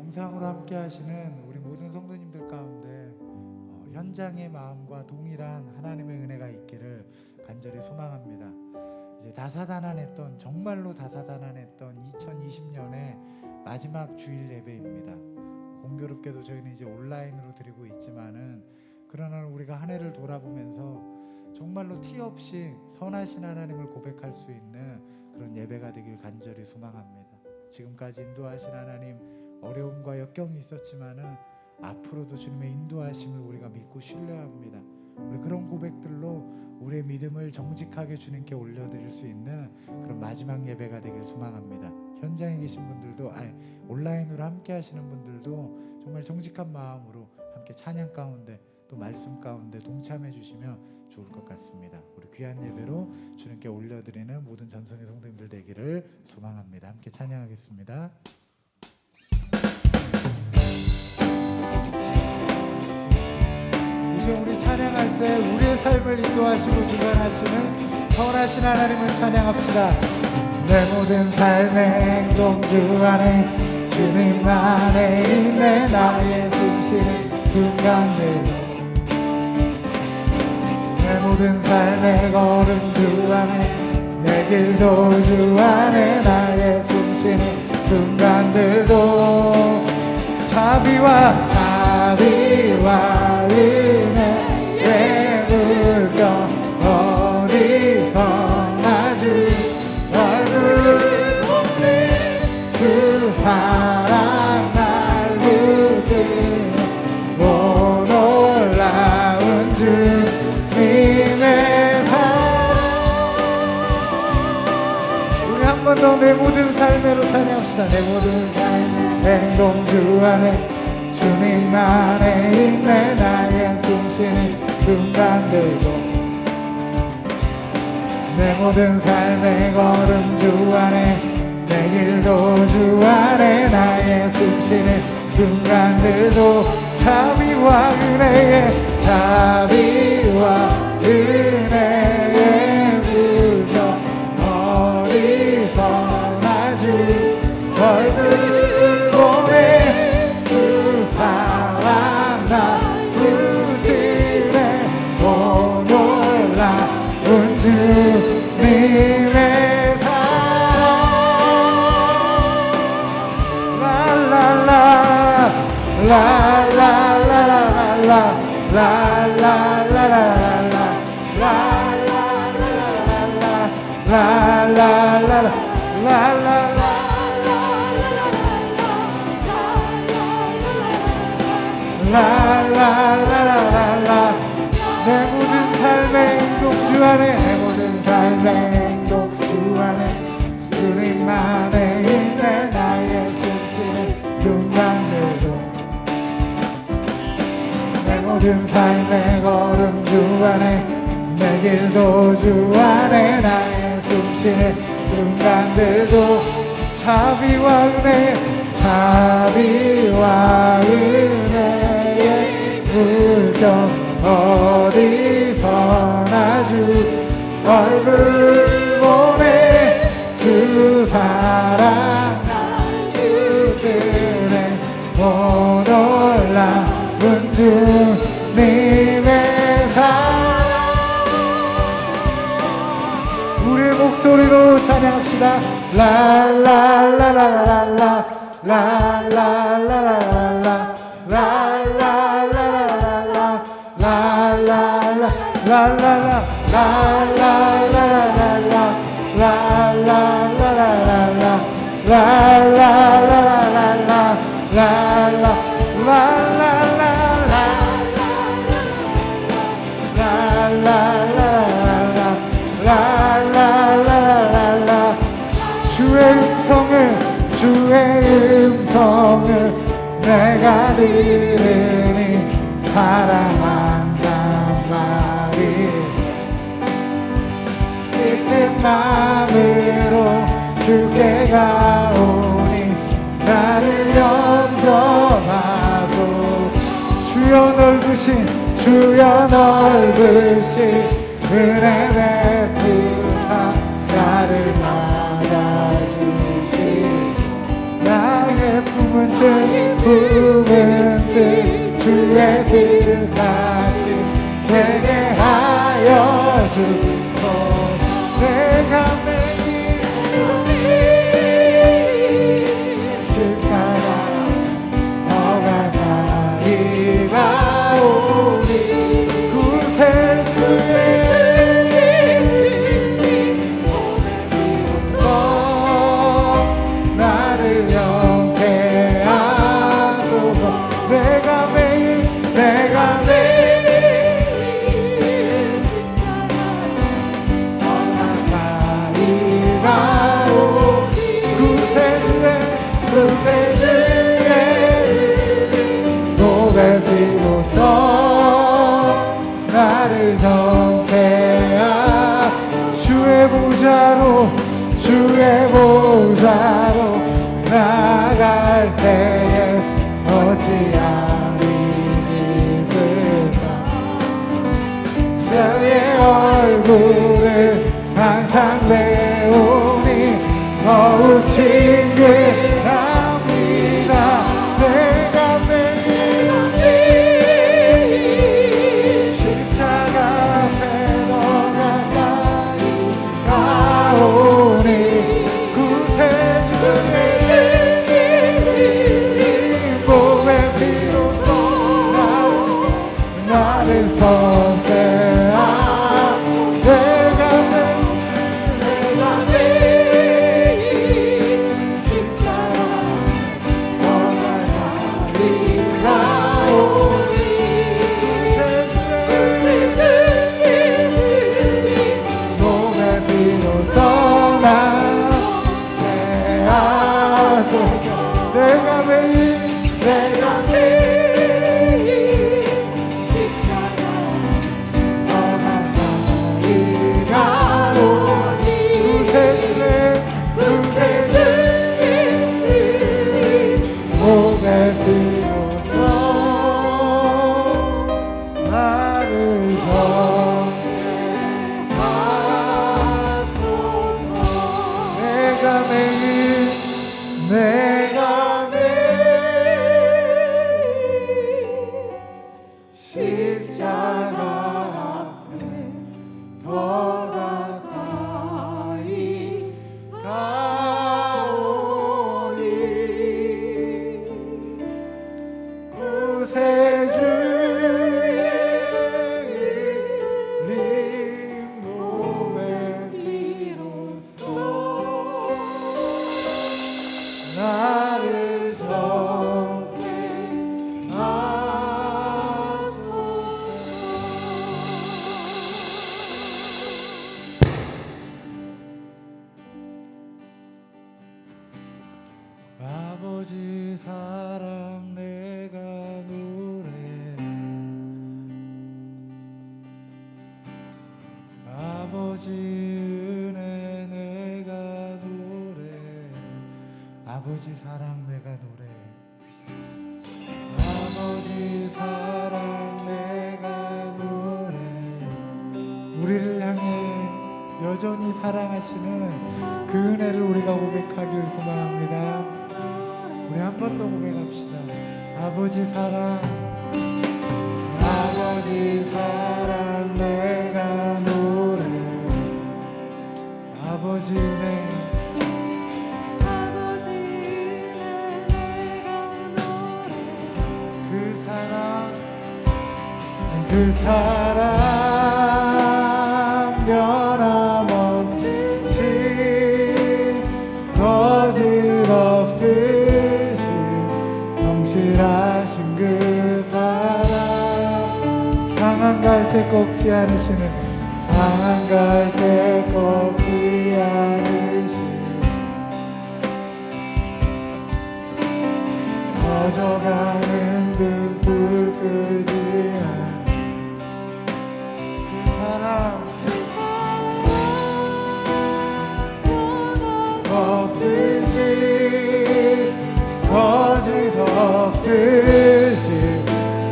영상으로 함께 하시는 우리 모든 성도님들 가운데 현장의 마음과 동일한 하나님의 은혜가 있기를 간절히 소망합니다. 이제 다사다난했던, 정말로 다사다난했던 2020년의 마지막 주일 예배입니다. 공교롭게도 저희는 이제 온라인으로 드리고 있지만은, 그러나 우리가 한 해를 돌아보면서 정말로 티 없이 선하신 하나님을 고백할 수 있는 그런 예배가 되길 간절히 소망합니다. 지금까지 인도하신 하나님, 어려움과 역경이 있었지만은 앞으로도 주님의 인도하심을 우리가 믿고 신뢰합니다. 우리 그런 고백들로 우리의 믿음을 정직하게 주님께 올려드릴 수 있는 그런 마지막 예배가 되길 소망합니다. 현장에 계신 분들도, 온라인으로 함께 하시는 분들도 정말 정직한 마음으로 함께 찬양 가운데 또 말씀 가운데 동참해 주시면 좋을 것 같습니다. 우리 귀한 예배로 주님께 올려드리는 모든 전성의 성도님들 되기를 소망합니다. 함께 찬양하겠습니다. 이제 우리 찬양할 때 우리의 삶을 인도하시고 주관하시는 선하신 하나님을 찬양합시다. 내 모든 삶의 행동 주 안에 주님 안에 있네. 나의 숨쉬는 순간들, 내 모든 삶의 걸음 주 안에, 내 길도 주 안에, 나의 숨쉬는 순간들도 자비와 은혜의 물결 어디서나 주 얼굴 보네. 주 사랑 날 붙드는 오 놀라운 주님의 사랑. 우리 한 번 더 내 모든 삶으로 찬양합시다. 내 모든 삶의 행동 주 안에 주님 안에 있네. 나의 숨쉬는 순간들도, 내 모든 삶의 걸음 주 안에, 내 길도 주 안에, 나의 숨쉬는 순간들도 자비와 은혜의 물결 어디서나 주 얼굴 보네. 주 사랑 나 붙드네. 오 놀라운 주님의 사랑. 라라라 라라라라라 라라라라라 라라라라라 라라라 라라라라라. 내 모든 삶의 행동 주 안에, 내 모든 삶의 행동 주 안에, 주님 안에 있네. 나의 숨쉬는 순간들도, 내 모든 삶의 걸음 주 안에, 내 길도 주 안에, 나의 숨쉬는 순간들도 자비와 은혜의 물결 어디서나 주 얼굴 보네. 주 사랑 날 붙드네. 오 놀라운 주님의 사랑. 우리의 목소리로 찬양합시다. 라라라라라라 라라라라라라 라라라라라라 라라라 라라라 라라라라라라 라라라라라라 라라라라라라 라라라라라라. 주의 음성을 내가 들으니 사랑한단 말이 깊은 마음으로 주께 가오니 나를 영접하소. 주여 넓으신 은혜 베푸사 나를 받아주시. 나의 품은 뜬 도와주소서. 내가 매일 십자가 더 가까이 가오니 구세주의 나를 영케하소서. 내가 매일 나를 정케하 주의 보좌로 나갈 때에 어찌하리 기쁠까. 주의 얼굴을 항상 배우니 더욱 친근합니다. 내가 매일 십자가 앞에 더 가까이 가오니 구세주의 몸의 피로써 나를 정케하. 내가 아버지 사랑 내가 노래해. 아버지 은혜 내가 노래해. 아버지 사랑 내가 노래해. 아버지 사랑 내가 노래해. 우리를 향해 여전히 사랑하시는 그 은혜를 우리가 고백하길 소망합니다. 우리 한 번 더 고백합시다. 아버지 사랑, 아버지 사랑 내가 노래해. 아버지 은혜, 아버지 은혜 내가 노래해. 그 사랑 변함없이 거짓없으신 성실하신 그 사랑. 상한 갈 때 꺾지 않으시는, 상한 갈 때 꺾지 않으시는, 꺼져가는 등불 끄지 않는 그 사랑. 없으신, 거짓 없으신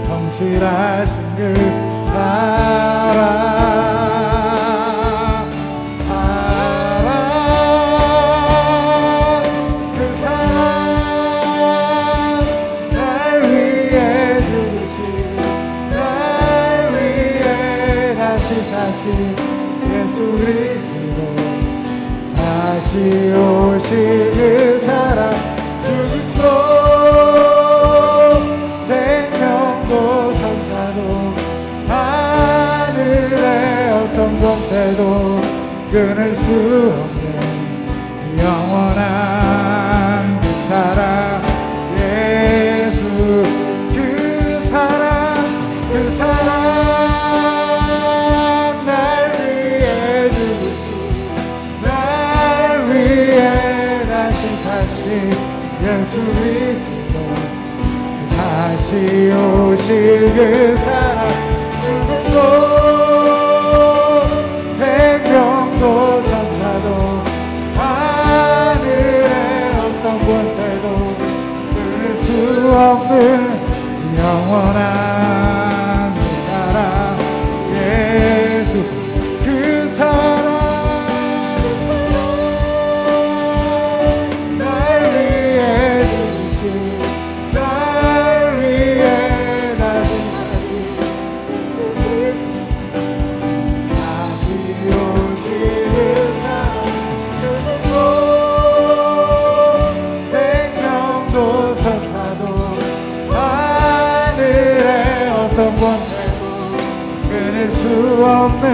성실하신 그 사랑. 그 사랑 날 위해 죽으신, 날 위해 다시 예수 그리스도 다시 오실 그 사랑 죽음도 생명도 천사도 하늘의 어떤 권세도 끊을 수 없는 영원한 그 사랑 예수 그 사랑 날 위해 죽으신 날 위해 다시 예수 그리스도 다시 오실 그 사랑 죽음도 생명도 천사도 하늘의 어떤 권세도 끊을 수 없는 영원한 그 사랑 예수 그 사랑 날 위해 죽으신 날 위해 다시 오실 그 사랑 생명도 천사도 하늘의 어떤 권세도 끊을 수 없는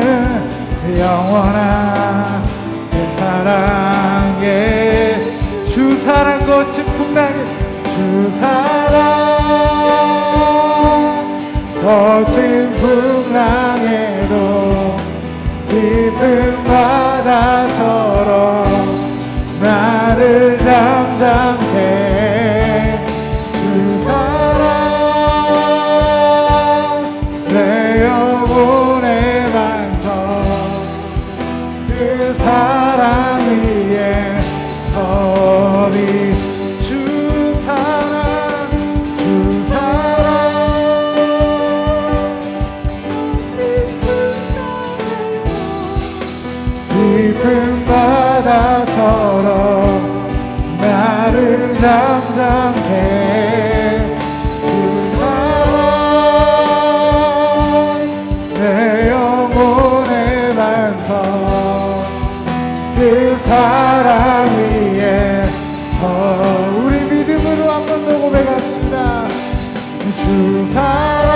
영원한 그 사랑에 주 사랑 거친 풍랑에 주 사랑 거친 풍랑에도 깊은 바다처럼 나를 잠잠케 주 사랑 내 영혼의 반석 그 사랑 위에 서리 주 사랑 깊은 바다처럼 나를 잠잠케 주 사랑 내 영혼의 반석 그 사랑 위에 우리 믿음으로 한 번 더 고백합시다. 주 사랑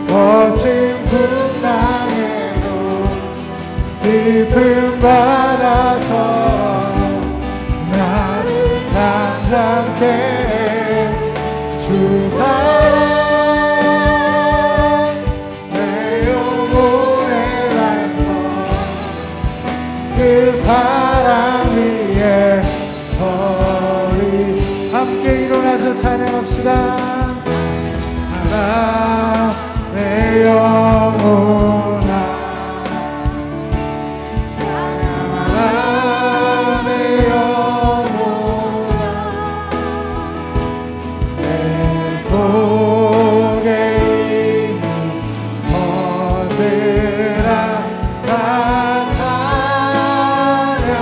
거친 풍랑에도 깊은 바다서 나를 잠잠케 주 사랑 내 영혼의 반석 그 사랑 위에 서리 함께 일어나서 찬양합시다. 사랑 내 영혼아 사랑 내 영혼아 내 속에 있는 것들아 다 찬양하라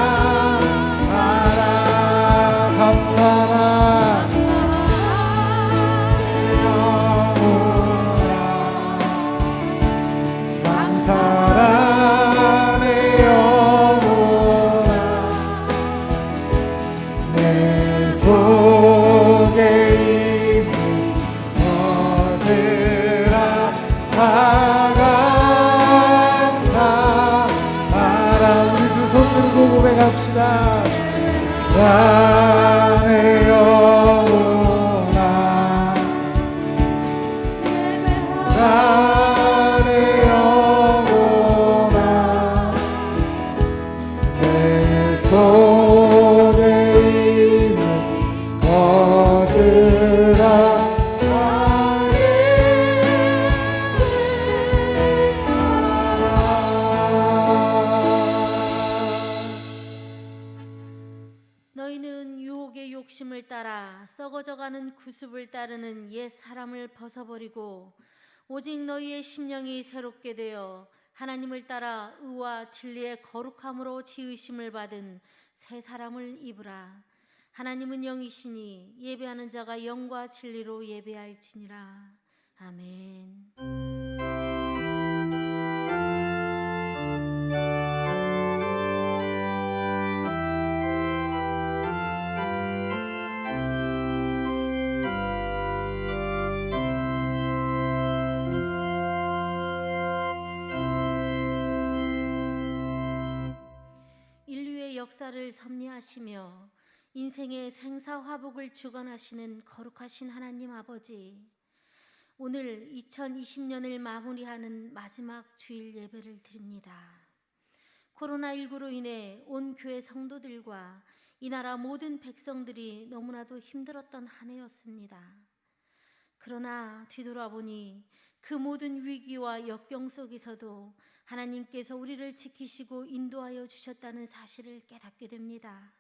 감사라 고백합시다. 나의 영혼아 나의 영혼아 내 속에 있는 것들아 너희는 유혹의 욕심을 따라 썩어져가는 구습을 따르는 옛 사람을 벗어버리고 오직 너희의 심령이 새롭게 되어 하나님을 따라 의와 진리의 거룩함으로 지으심을 받은 새 사람을 입으라. 하나님은 영이시니 예배하는 자가 영과 진리로 예배할지니라. 아멘. 역사를 섭리하시며 인생의 생사화복을 주관하시는 거룩하신 하나님 아버지, 오늘 2020년을 마무리하는 마지막 주일 예배를 드립니다. 코로나19로 인해 온 교회 성도들과 이 나라 모든 백성들이 너무나도 힘들었던 한 해였습니다. 그러나 뒤돌아보니 그 모든 위기와 역경 속에서도 하나님께서 우리를 지키시고 인도하여 주셨다는 사실을 깨닫게 됩니다.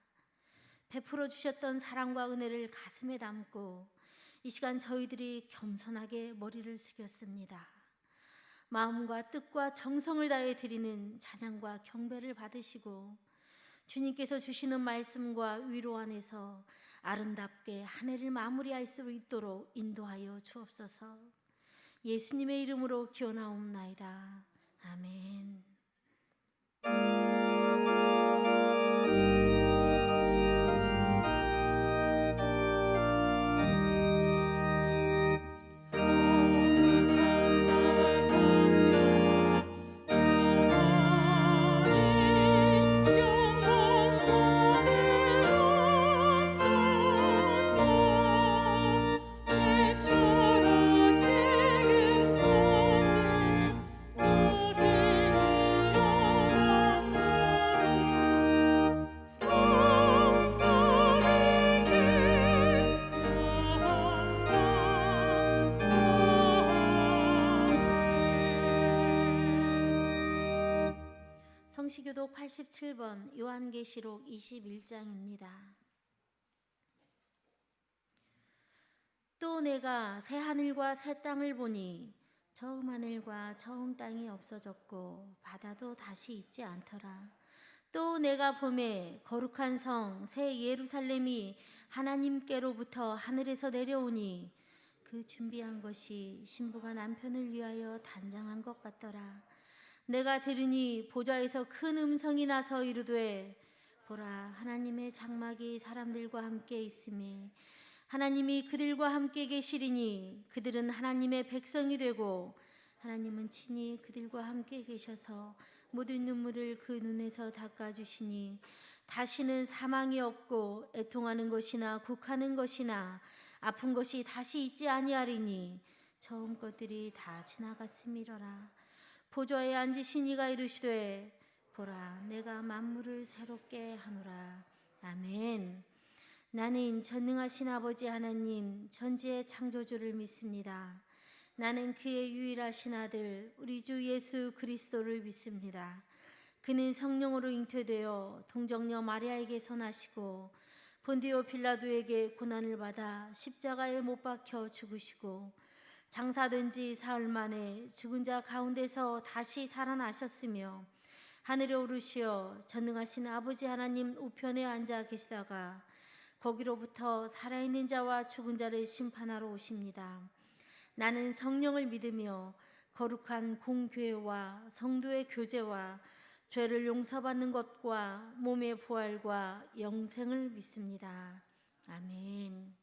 베풀어 주셨던 사랑과 은혜를 가슴에 담고 이 시간 저희들이 겸손하게 머리를 숙였습니다. 마음과 뜻과 정성을 다해 드리는 찬양과 경배를 받으시고 주님께서 주시는 말씀과 위로 안에서 아름답게 한 해를 마무리할 수 있도록 인도하여 주옵소서. 예수님의 이름으로 기원하옵나이다. 아멘. 성시교독 87번 요한계시록 21장입니다. 또 내가 새 하늘과 새 땅을 보니 처음 하늘과 처음 땅이 없어졌고 바다도 다시 있지 않더라. 또 내가 보매 거룩한 성 새 예루살렘이 하나님께로부터 하늘에서 내려오니 그 준비한 것이 신부가 남편을 위하여 단장한 것 같더라. 내가 들으니 보좌에서 큰 음성이 나서 이르되 보라, 하나님의 장막이 사람들과 함께 있으며 하나님이 그들과 함께 계시리니 그들은 하나님의 백성이 되고 하나님은 친히 그들과 함께 계셔서 모든 눈물을 그 눈에서 닦아주시니 다시는 사망이 없고 애통하는 것이나 곡하는 것이나 아픈 것이 다시 있지 아니하리니 처음 것들이 다 지나갔음이로라. 보좌에 앉으신 이가 이르시되 보라, 내가 만물을 새롭게 하노라. 아멘. 나는 전능하신 아버지 하나님 전지의 창조주를 믿습니다. 나는 그의 유일하신 아들 우리 주 예수 그리스도를 믿습니다. 그는 성령으로 잉태되어 동정녀 마리아에게서 나시고 본디오 빌라도에게 고난을 받아 십자가에 못 박혀 죽으시고 장사된 지 사흘 만에 죽은 자 가운데서 다시 살아나셨으며 하늘에 오르시어 전능하신 아버지 하나님 우편에 앉아 계시다가 거기로부터 살아있는 자와 죽은 자를 심판하러 오십니다. 나는 성령을 믿으며 거룩한 공교회와 성도의 교제와 죄를 용서받는 것과 몸의 부활과 영생을 믿습니다. 아멘.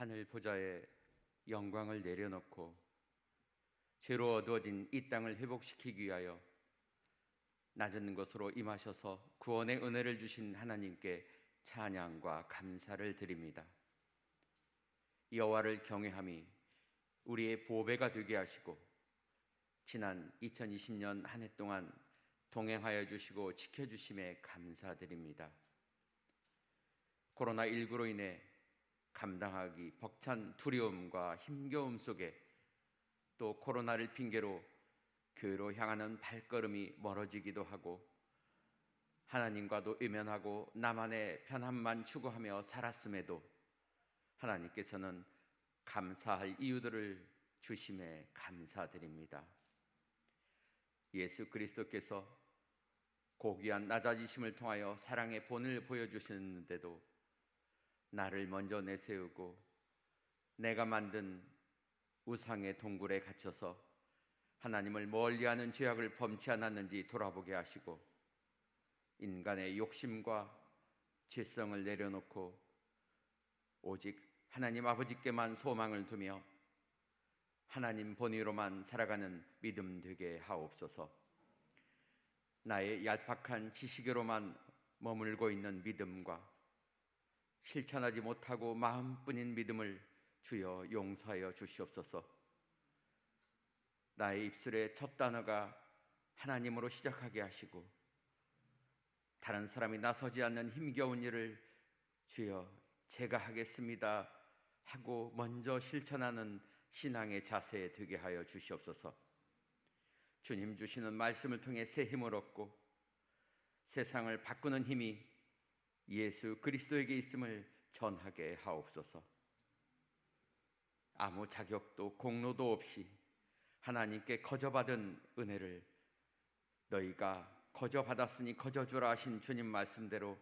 하늘 보좌에 영광을 내려놓고 죄로 어두워진 이 땅을 회복시키기 위하여 낮은 곳으로 임하셔서 구원의 은혜를 주신 하나님께 찬양과 감사를 드립니다. 여호와를 경외함이 우리의 보배가 되게 하시고 지난 2020년 한 해 동안 동행하여 주시고 지켜주심에 감사드립니다. 코로나19로 인해 감당하기 벅찬 두려움과 힘겨움 속에 또 코로나를 핑계로 교회로 향하는 발걸음이 멀어지기도 하고 하나님과도 외면하고 나만의 편함만 추구하며 살았음에도 하나님께서는 감사할 이유들을 주심에 감사드립니다. 예수 그리스도께서 고귀한 낮아지심을 통하여 사랑의 본을 보여주셨는데도 나를 먼저 내세우고 내가 만든 우상의 동굴에 갇혀서 하나님을 멀리하는 죄악을 범치 않았는지 돌아보게 하시고 인간의 욕심과 죄성을 내려놓고 오직 하나님 아버지께만 소망을 두며 하나님 본위로만 살아가는 믿음 되게 하옵소서. 나의 얄팍한 지식으로만 머물고 있는 믿음과 실천하지 못하고 마음뿐인 믿음을 주여 용서하여 주시옵소서. 나의 입술의 첫 단어가 하나님으로 시작하게 하시고 다른 사람이 나서지 않는 힘겨운 일을 주여 제가 하겠습니다 하고 먼저 실천하는 신앙의 자세 되게 하여 주시옵소서. 주님 주시는 말씀을 통해 새 힘을 얻고 세상을 바꾸는 힘이 예수 그리스도에게 있음을 전하게 하옵소서. 아무 자격도 공로도 없이 하나님께 거저받은 은혜를 너희가 거저받았으니 거저주라 하신 주님 말씀대로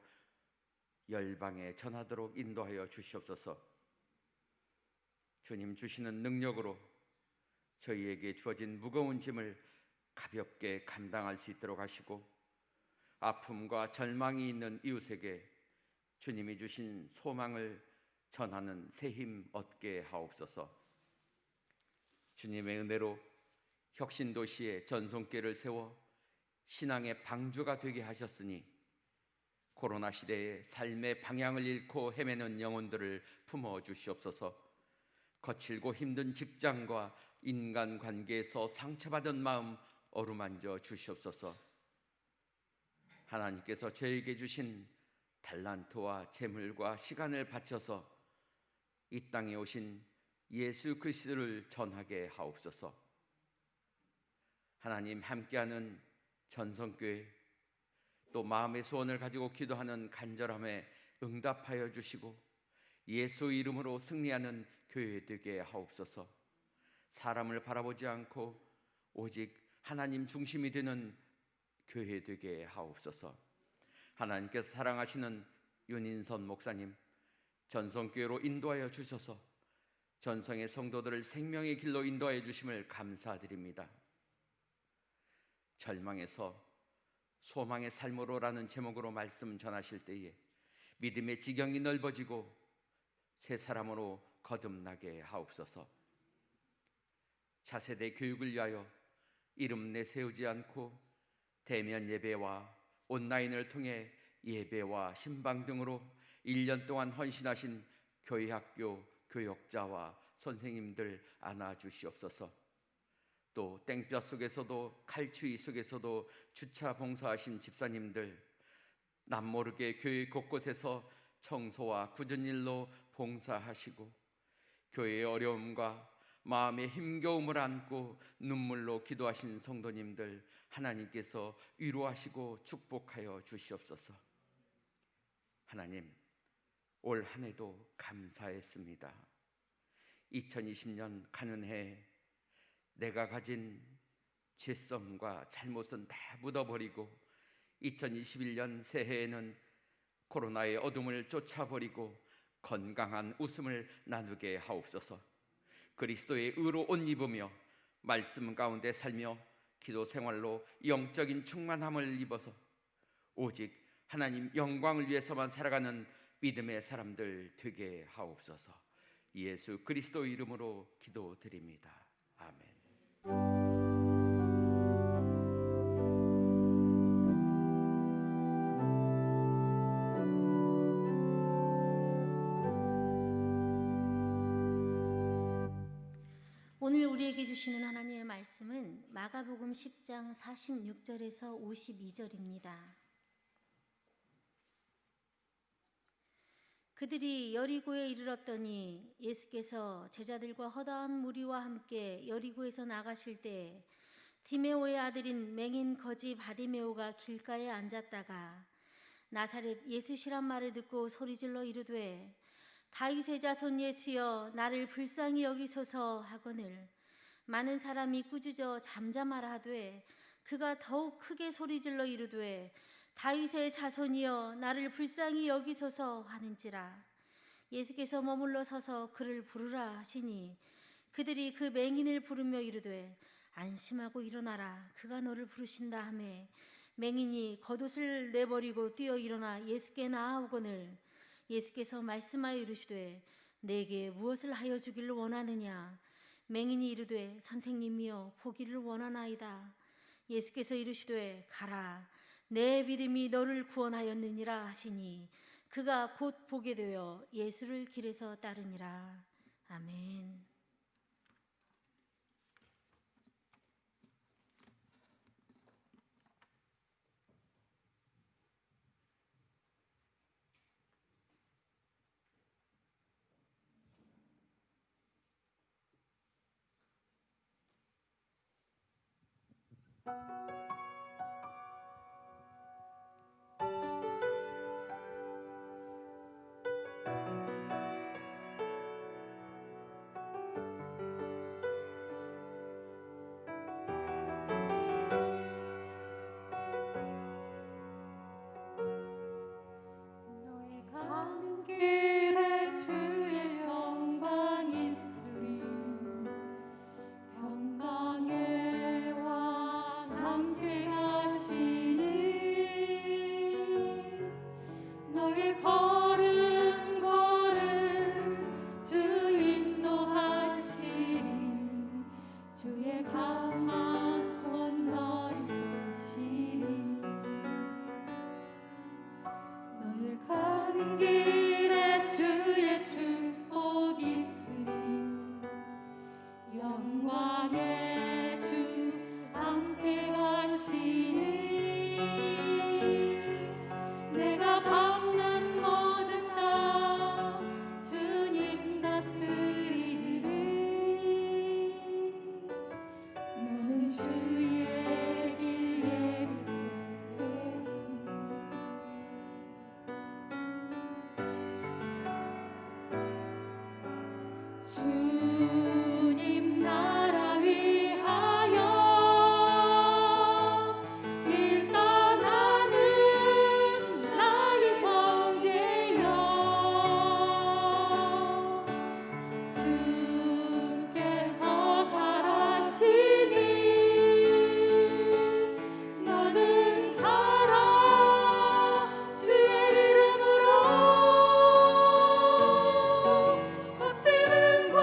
열방에 전하도록 인도하여 주시옵소서. 주님 주시는 능력으로 저희에게 주어진 무거운 짐을 가볍게 감당할 수 있도록 하시고 아픔과 절망이 있는 이웃에게 주님이 주신 소망을 전하는 새 힘 얻게 하옵소서. 주님의 은혜로 혁신도시에 전송교를 세워 신앙의 방주가 되게 하셨으니 코로나 시대에 삶의 방향을 잃고 헤매는 영혼들을 품어 주시옵소서. 거칠고 힘든 직장과 인간관계에서 상처받은 마음 어루만져 주시옵소서. 하나님께서 저에게 주신 달란트와 재물과 시간을 바쳐서 이 땅에 오신 예수 그리스도를 전하게 하옵소서. 하나님 함께하는 전성교회 또 마음의 소원을 가지고 기도하는 간절함에 응답하여 주시고 예수 이름으로 승리하는 교회 되게 하옵소서. 사람을 바라보지 않고 오직 하나님 중심이 되는 교회 되게 하옵소서. 하나님께서 사랑하시는 윤인선 목사님 전성교회로 인도하여 주셔서 전성의 성도들을 생명의 길로 인도하여 주심을 감사드립니다. 절망에서 소망의 삶으로라는 제목으로 말씀 전하실 때에 믿음의 지경이 넓어지고 새 사람으로 거듭나게 하옵소서. 차세대 교육을 위하여 이름 내세우지 않고 대면 예배와 온라인을 통해 예배와 신방 등으로 1년 동안 헌신하신 교회학교 교역자와 선생님들 안아주시옵소서. 또 땡볕 속에서도 칼추위 속에서도 주차 봉사하신 집사님들 남모르게 교회 곳곳에서 청소와 굳은 일로 봉사하시고 교회의 어려움과 마음의 힘겨움을 안고 눈물로 기도하신 성도님들 하나님께서 위로하시고 축복하여 주시옵소서. 하나님, 올 한 해도 감사했습니다. 2020년 가는 해 내가 가진 죄성과 잘못은 다 묻어버리고 2021년 새해에는 코로나의 어둠을 쫓아버리고 건강한 웃음을 나누게 하옵소서. 그리스도의 의로 옷 입으며 말씀 가운데 살며 기도 생활로 영적인 충만함을 입어서 오직 하나님 영광을 위해서만 살아가는 믿음의 사람들 되게 하옵소서. 예수 그리스도 이름으로 기도드립니다. 아멘. 오늘 우리에게 주시는 하나님의 말씀은 마가복음 10장 46절에서 52절입니다. 그들이 여리고에 이르렀더니 예수께서 제자들과 허다한 무리와 함께 여리고에서 나가실 때 디메오의 아들인 맹인 거지 바디메오가 길가에 앉았다가 나사렛 예수시란 말을 듣고 소리질러 이르되 다윗의 자손 예수여 나를 불쌍히 여기소서 하거늘 많은 사람이 꾸짖어 잠잠하라 하되 그가 더욱 크게 소리질러 이르되 다윗의 자손이여 나를 불쌍히 여기소서 하는지라. 예수께서 머물러 서서 그를 부르라 하시니 그들이 그 맹인을 부르며 이르되 안심하고 일어나라 그가 너를 부르신다 하매 맹인이 겉옷을 내버리고 뛰어 일어나 예수께 나아오거늘 예수께서 말씀하여 이르시되 내게 무엇을 하여 주기를 원하느냐. 맹인이 이르되 선생님이여 보기를 원하나이다. 예수께서 이르시되 가라 내 믿음이 너를 구원하였느니라 하시니 그가 곧 보게 되어 예수를 길에서 따르니라. 아멘. 너의 가는 길에 주의 영광 있으리 평강의 왕 함께 가시니 너의 걸음 걸음 주 인도하시리 주의 강한 손 너를 보시리 너의 가는 길에 주의 축복 있으리 영광의 주 함께 가시니 내가 밟는 모든 땅 주님 다스리리 너는 주의 길 예비게 되리 주님 나라 위하여 길 떠나는 나의 형제여 주께서 가라시니 너는 가라 주의 이름으로 거치는 곳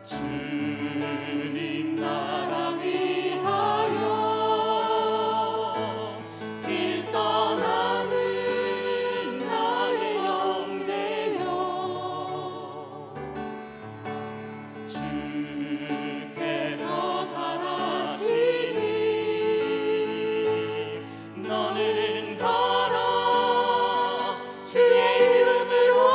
주님 나라 위하여 길 떠나는 나의 형제여 주께서 가라시니 너는 가라 주의 이름으로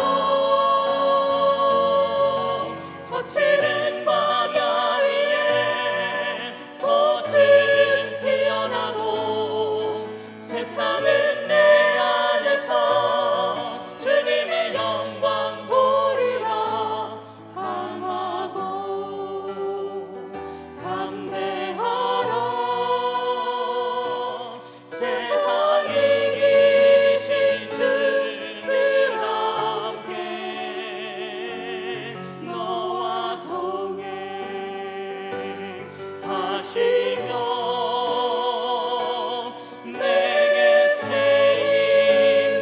거칠은 바다 위에 꽃은 피어나고 세상은 내 안에서 주님의 영광 보리라 강하고 담대하라 세상 이기신 주늘 함께 너와 동행하시며 내게 새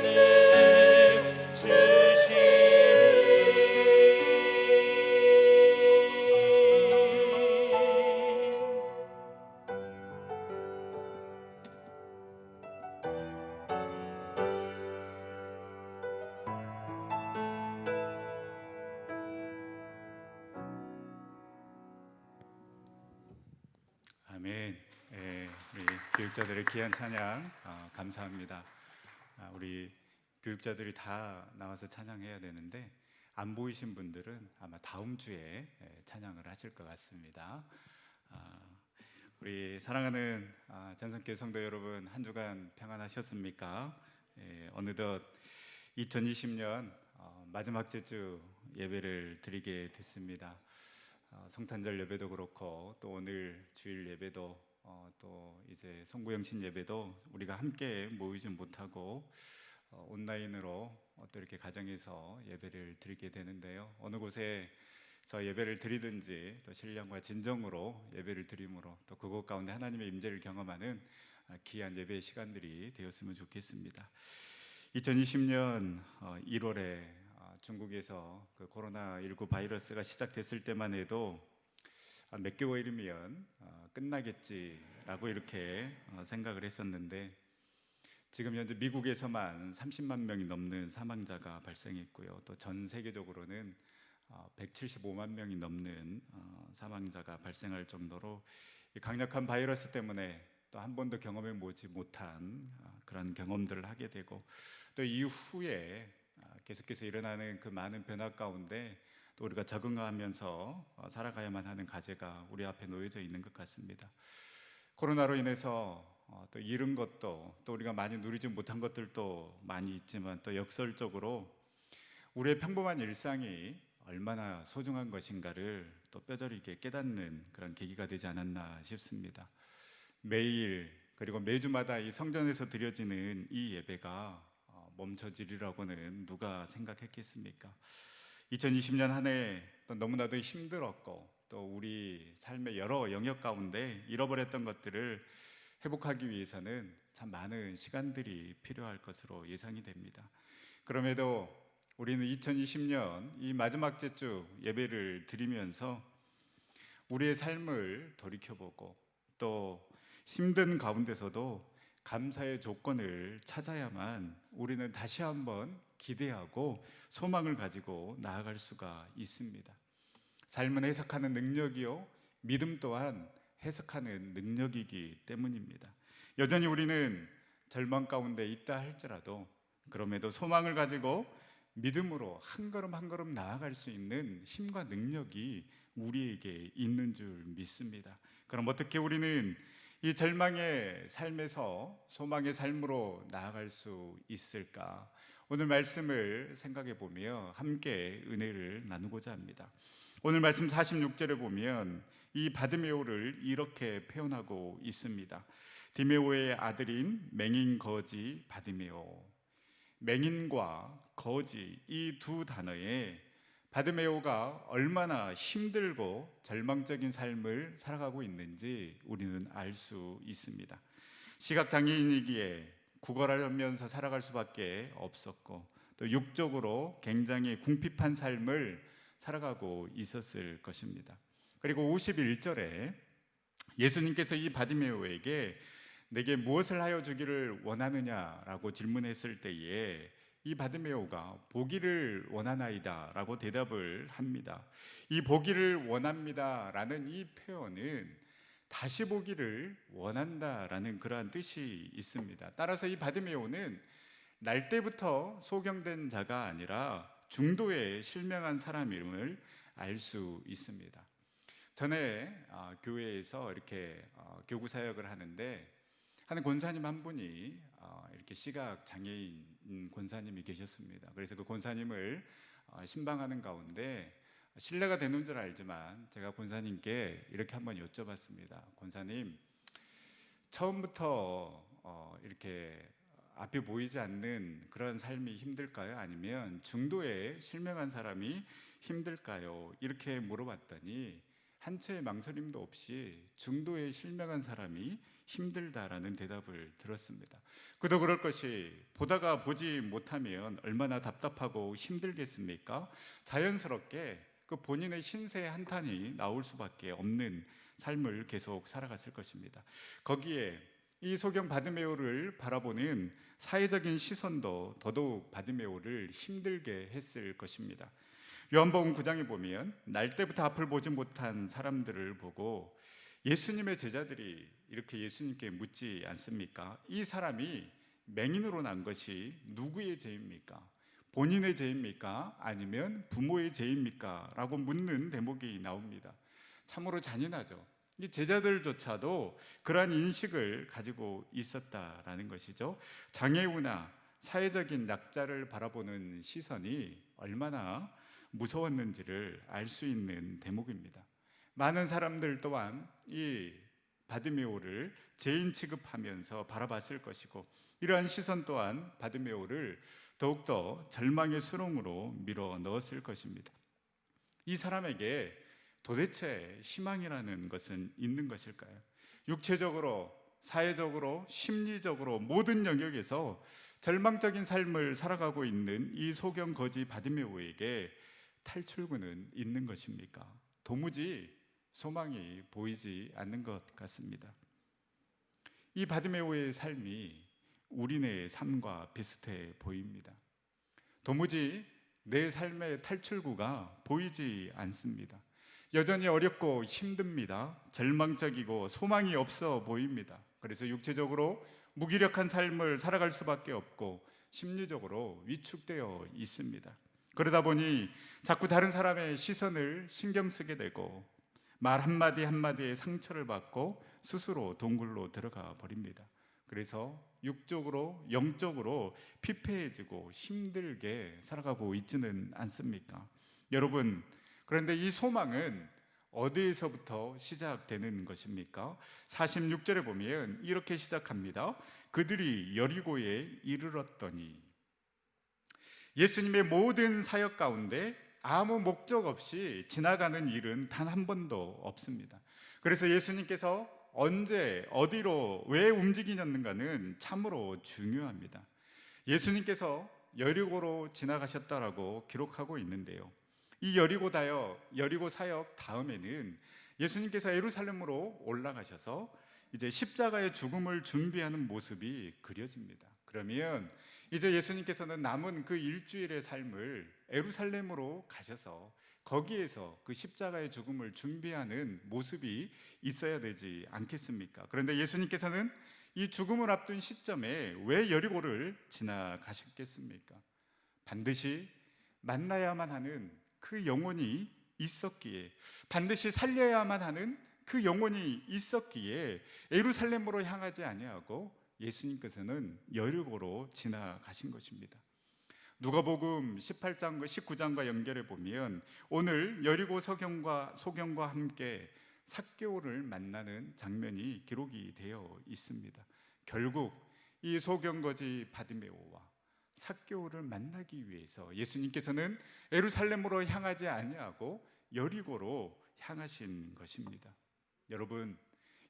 힘을 주시리. 아멘. 우리 교육자들의 귀한 찬양 감사합니다. 우리 교육자들이 다 나와서 찬양해야 되는데 안 보이신 분들은 아마 다음 주에 찬양을 하실 것 같습니다. 우리 사랑하는 전성교회 성도 여러분, 한 주간 평안하셨습니까? 어느덧 2020년 마지막 주 예배를 드리게 됐습니다. 성탄절 예배도 그렇고 또 오늘 주일 예배도 또 이제 송구영신 예배도 우리가 함께 모이지 못하고 온라인으로 또 이렇게 가정에서 예배를 드리게 되는데요. 어느 곳에서 예배를 드리든지 또 신령과 진정으로 예배를 드림으로 또 그곳 가운데 하나님의 임재를 경험하는 귀한 예배의 시간들이 되었으면 좋겠습니다. 2020년 1월에 중국에서 그 코로나19 바이러스가 시작됐을 때만 해도 몇 개월이면 끝나겠지라고 이렇게 생각을 했었는데 지금 현재 미국에서만 30만 명이 넘는 사망자가 발생했고요. 또 전 세계적으로는 175만 명이 넘는 사망자가 발생할 정도로 이 강력한 바이러스 때문에 또 한 번도 경험해 보지 못한 그런 경험들을 하게 되고 또 이후에 계속해서 일어나는 그 많은 변화 가운데 또 우리가 적응하면서 살아가야만 하는 과제가 우리 앞에 놓여져 있는 것 같습니다. 코로나로 인해서 또 잃은 것도 또 우리가 많이 누리지 못한 것들도 많이 있지만 또 역설적으로 우리의 평범한 일상이 얼마나 소중한 것인가를 또 뼈저리게 깨닫는 그런 계기가 되지 않았나 싶습니다. 매일 그리고 매주마다 이 성전에서 드려지는 이 예배가 멈춰지리라고는 누가 생각했겠습니까? 2020년 한 해 또 너무나도 힘들었고 또 우리 삶의 여러 영역 가운데 잃어버렸던 것들을 회복하기 위해서는 참 많은 시간들이 필요할 것으로 예상이 됩니다. 그럼에도 우리는 2020년 이 마지막 주 예배를 드리면서 우리의 삶을 돌이켜보고 또 힘든 가운데서도 감사의 조건을 찾아야만 우리는 다시 한번 기대하고 소망을 가지고 나아갈 수가 있습니다. 삶은 해석하는 능력이요, 믿음 또한 해석하는 능력이기 때문입니다. 여전히 우리는 절망 가운데 있다 할지라도 그럼에도 소망을 가지고 믿음으로 한 걸음 한 걸음 나아갈 수 있는 힘과 능력이 우리에게 있는 줄 믿습니다. 그럼 어떻게 우리는 이 절망의 삶에서 소망의 삶으로 나아갈 수 있을까? 오늘 말씀을 생각해 보며 함께 은혜를 나누고자 합니다. 오늘 말씀 46절에 보면 이 바드메오를 이렇게 표현하고 있습니다. 디메오의 아들인 맹인 거지 바드메오. 맹인과 거지 이 두 단어에 바드메오가 얼마나 힘들고 절망적인 삶을 살아가고 있는지 우리는 알 수 있습니다. 시각장애인이기에 구걸하면서 살아갈 수밖에 없었고 또 육적으로 굉장히 궁핍한 삶을 살아가고 있었을 것입니다. 그리고 51절에 예수님께서 이 바디메오에게 내게 무엇을 하여 주기를 원하느냐라고 질문했을 때에 이 바디메오가 보기를 원하나이다 라고 대답을 합니다. 이 보기를 원합니다라는 이 표현은 다시 보기를 원한다라는 그러한 뜻이 있습니다. 따라서 이 바디메오는 날 때부터 소경된 자가 아니라 중도에 실명한 사람임을 알 수 있습니다. 전에 교회에서 이렇게 교구 사역을 하는데 한 권사님 한 분이 이렇게 시각 장애인 권사님이 계셨습니다. 그래서 그 권사님을 신방하는 가운데 신뢰가 되는 줄 알지만 제가 권사님께 이렇게 한번 여쭤봤습니다. 권사님, 처음부터 이렇게 앞이 보이지 않는 그런 삶이 힘들까요? 아니면 중도에 실명한 사람이 힘들까요? 이렇게 물어봤더니 한채의 망설임도 없이 중도에 실명한 사람이 힘들다라는 대답을 들었습니다. 그도 그럴 것이 보다가 보지 못하면 얼마나 답답하고 힘들겠습니까? 자연스럽게 그 본인의 신세 한탄이 나올 수밖에 없는 삶을 계속 살아갔을 것입니다. 거기에 이 소경 바디메오를 바라보는 사회적인 시선도 더더욱 바디메오를 힘들게 했을 것입니다. 요한복음 9장에 보면 날 때부터 앞을 보지 못한 사람들을 보고 예수님의 제자들이 이렇게 예수님께 묻지 않습니까? 이 사람이 맹인으로 난 것이 누구의 죄입니까? 본인의 죄입니까? 아니면 부모의 죄입니까? 라고 묻는 대목이 나옵니다. 참으로 잔인하죠. 이 제자들조차도 그러한 인식을 가지고 있었다라는 것이죠. 장애우나 사회적인 낙자를 바라보는 시선이 얼마나 무서웠는지를 알 수 있는 대목입니다. 많은 사람들 또한 이 바디메오를 죄인 취급하면서 바라봤을 것이고 이러한 시선 또한 바디메오를 더욱더 절망의 수렁으로 밀어 넣었을 것입니다. 이 사람에게 도대체 희망이라는 것은 있는 것일까요? 육체적으로, 사회적으로, 심리적으로 모든 영역에서 절망적인 삶을 살아가고 있는 이 소경 거지 바디메오에게 탈출구는 있는 것입니까? 도무지 소망이 보이지 않는 것 같습니다. 이 바디메오의 삶이 우리네 삶과 비슷해 보입니다. 도무지 내 삶의 탈출구가 보이지 않습니다. 여전히 어렵고 힘듭니다. 절망적이고 소망이 없어 보입니다. 그래서 육체적으로 무기력한 삶을 살아갈 수밖에 없고 심리적으로 위축되어 있습니다. 그러다 보니 자꾸 다른 사람의 시선을 신경 쓰게 되고 말 한마디 한마디에 상처를 받고 스스로 동굴로 들어가 버립니다. 그래서 육적으로 영적으로 피폐해지고 힘들게 살아가고 있지는 않습니까? 여러분, 그런데 이 소망은 어디에서부터 시작되는 것입니까? 46절에 보면 이렇게 시작합니다. 그들이 여리고에 이르렀더니. 예수님의 모든 사역 가운데 아무 목적 없이 지나가는 일은 단 한 번도 없습니다. 그래서 예수님께서 언제 어디로 왜 움직이셨는가는 참으로 중요합니다. 예수님께서 여리고로 지나가셨다라고 기록하고 있는데요, 이 여리고 사역 다음에는 예수님께서 예루살렘으로 올라가셔서 이제 십자가의 죽음을 준비하는 모습이 그려집니다. 그러면 이제 예수님께서는 남은 그 일주일의 삶을 예루살렘으로 가셔서 거기에서 그 십자가의 죽음을 준비하는 모습이 있어야 되지 않겠습니까? 그런데 예수님께서는 이 죽음을 앞둔 시점에 왜 여리고를 지나가셨겠습니까? 반드시 만나야만 하는 그 영혼이 있었기에, 반드시 살려야만 하는 그 영혼이 있었기에 예루살렘으로 향하지 아니하고 예수님께서는 여리고로 지나가신 것입니다. 누가복음 18장과 19장과 연결해 보면 오늘 여리고 소경과 함께 삭개오를 만나는 장면이 기록이 되어 있습니다. 결국 이 소경거지 바디메오와 삭개오를 만나기 위해서 예수님께서는 예루살렘으로 향하지 아니하고 여리고로 향하신 것입니다. 여러분,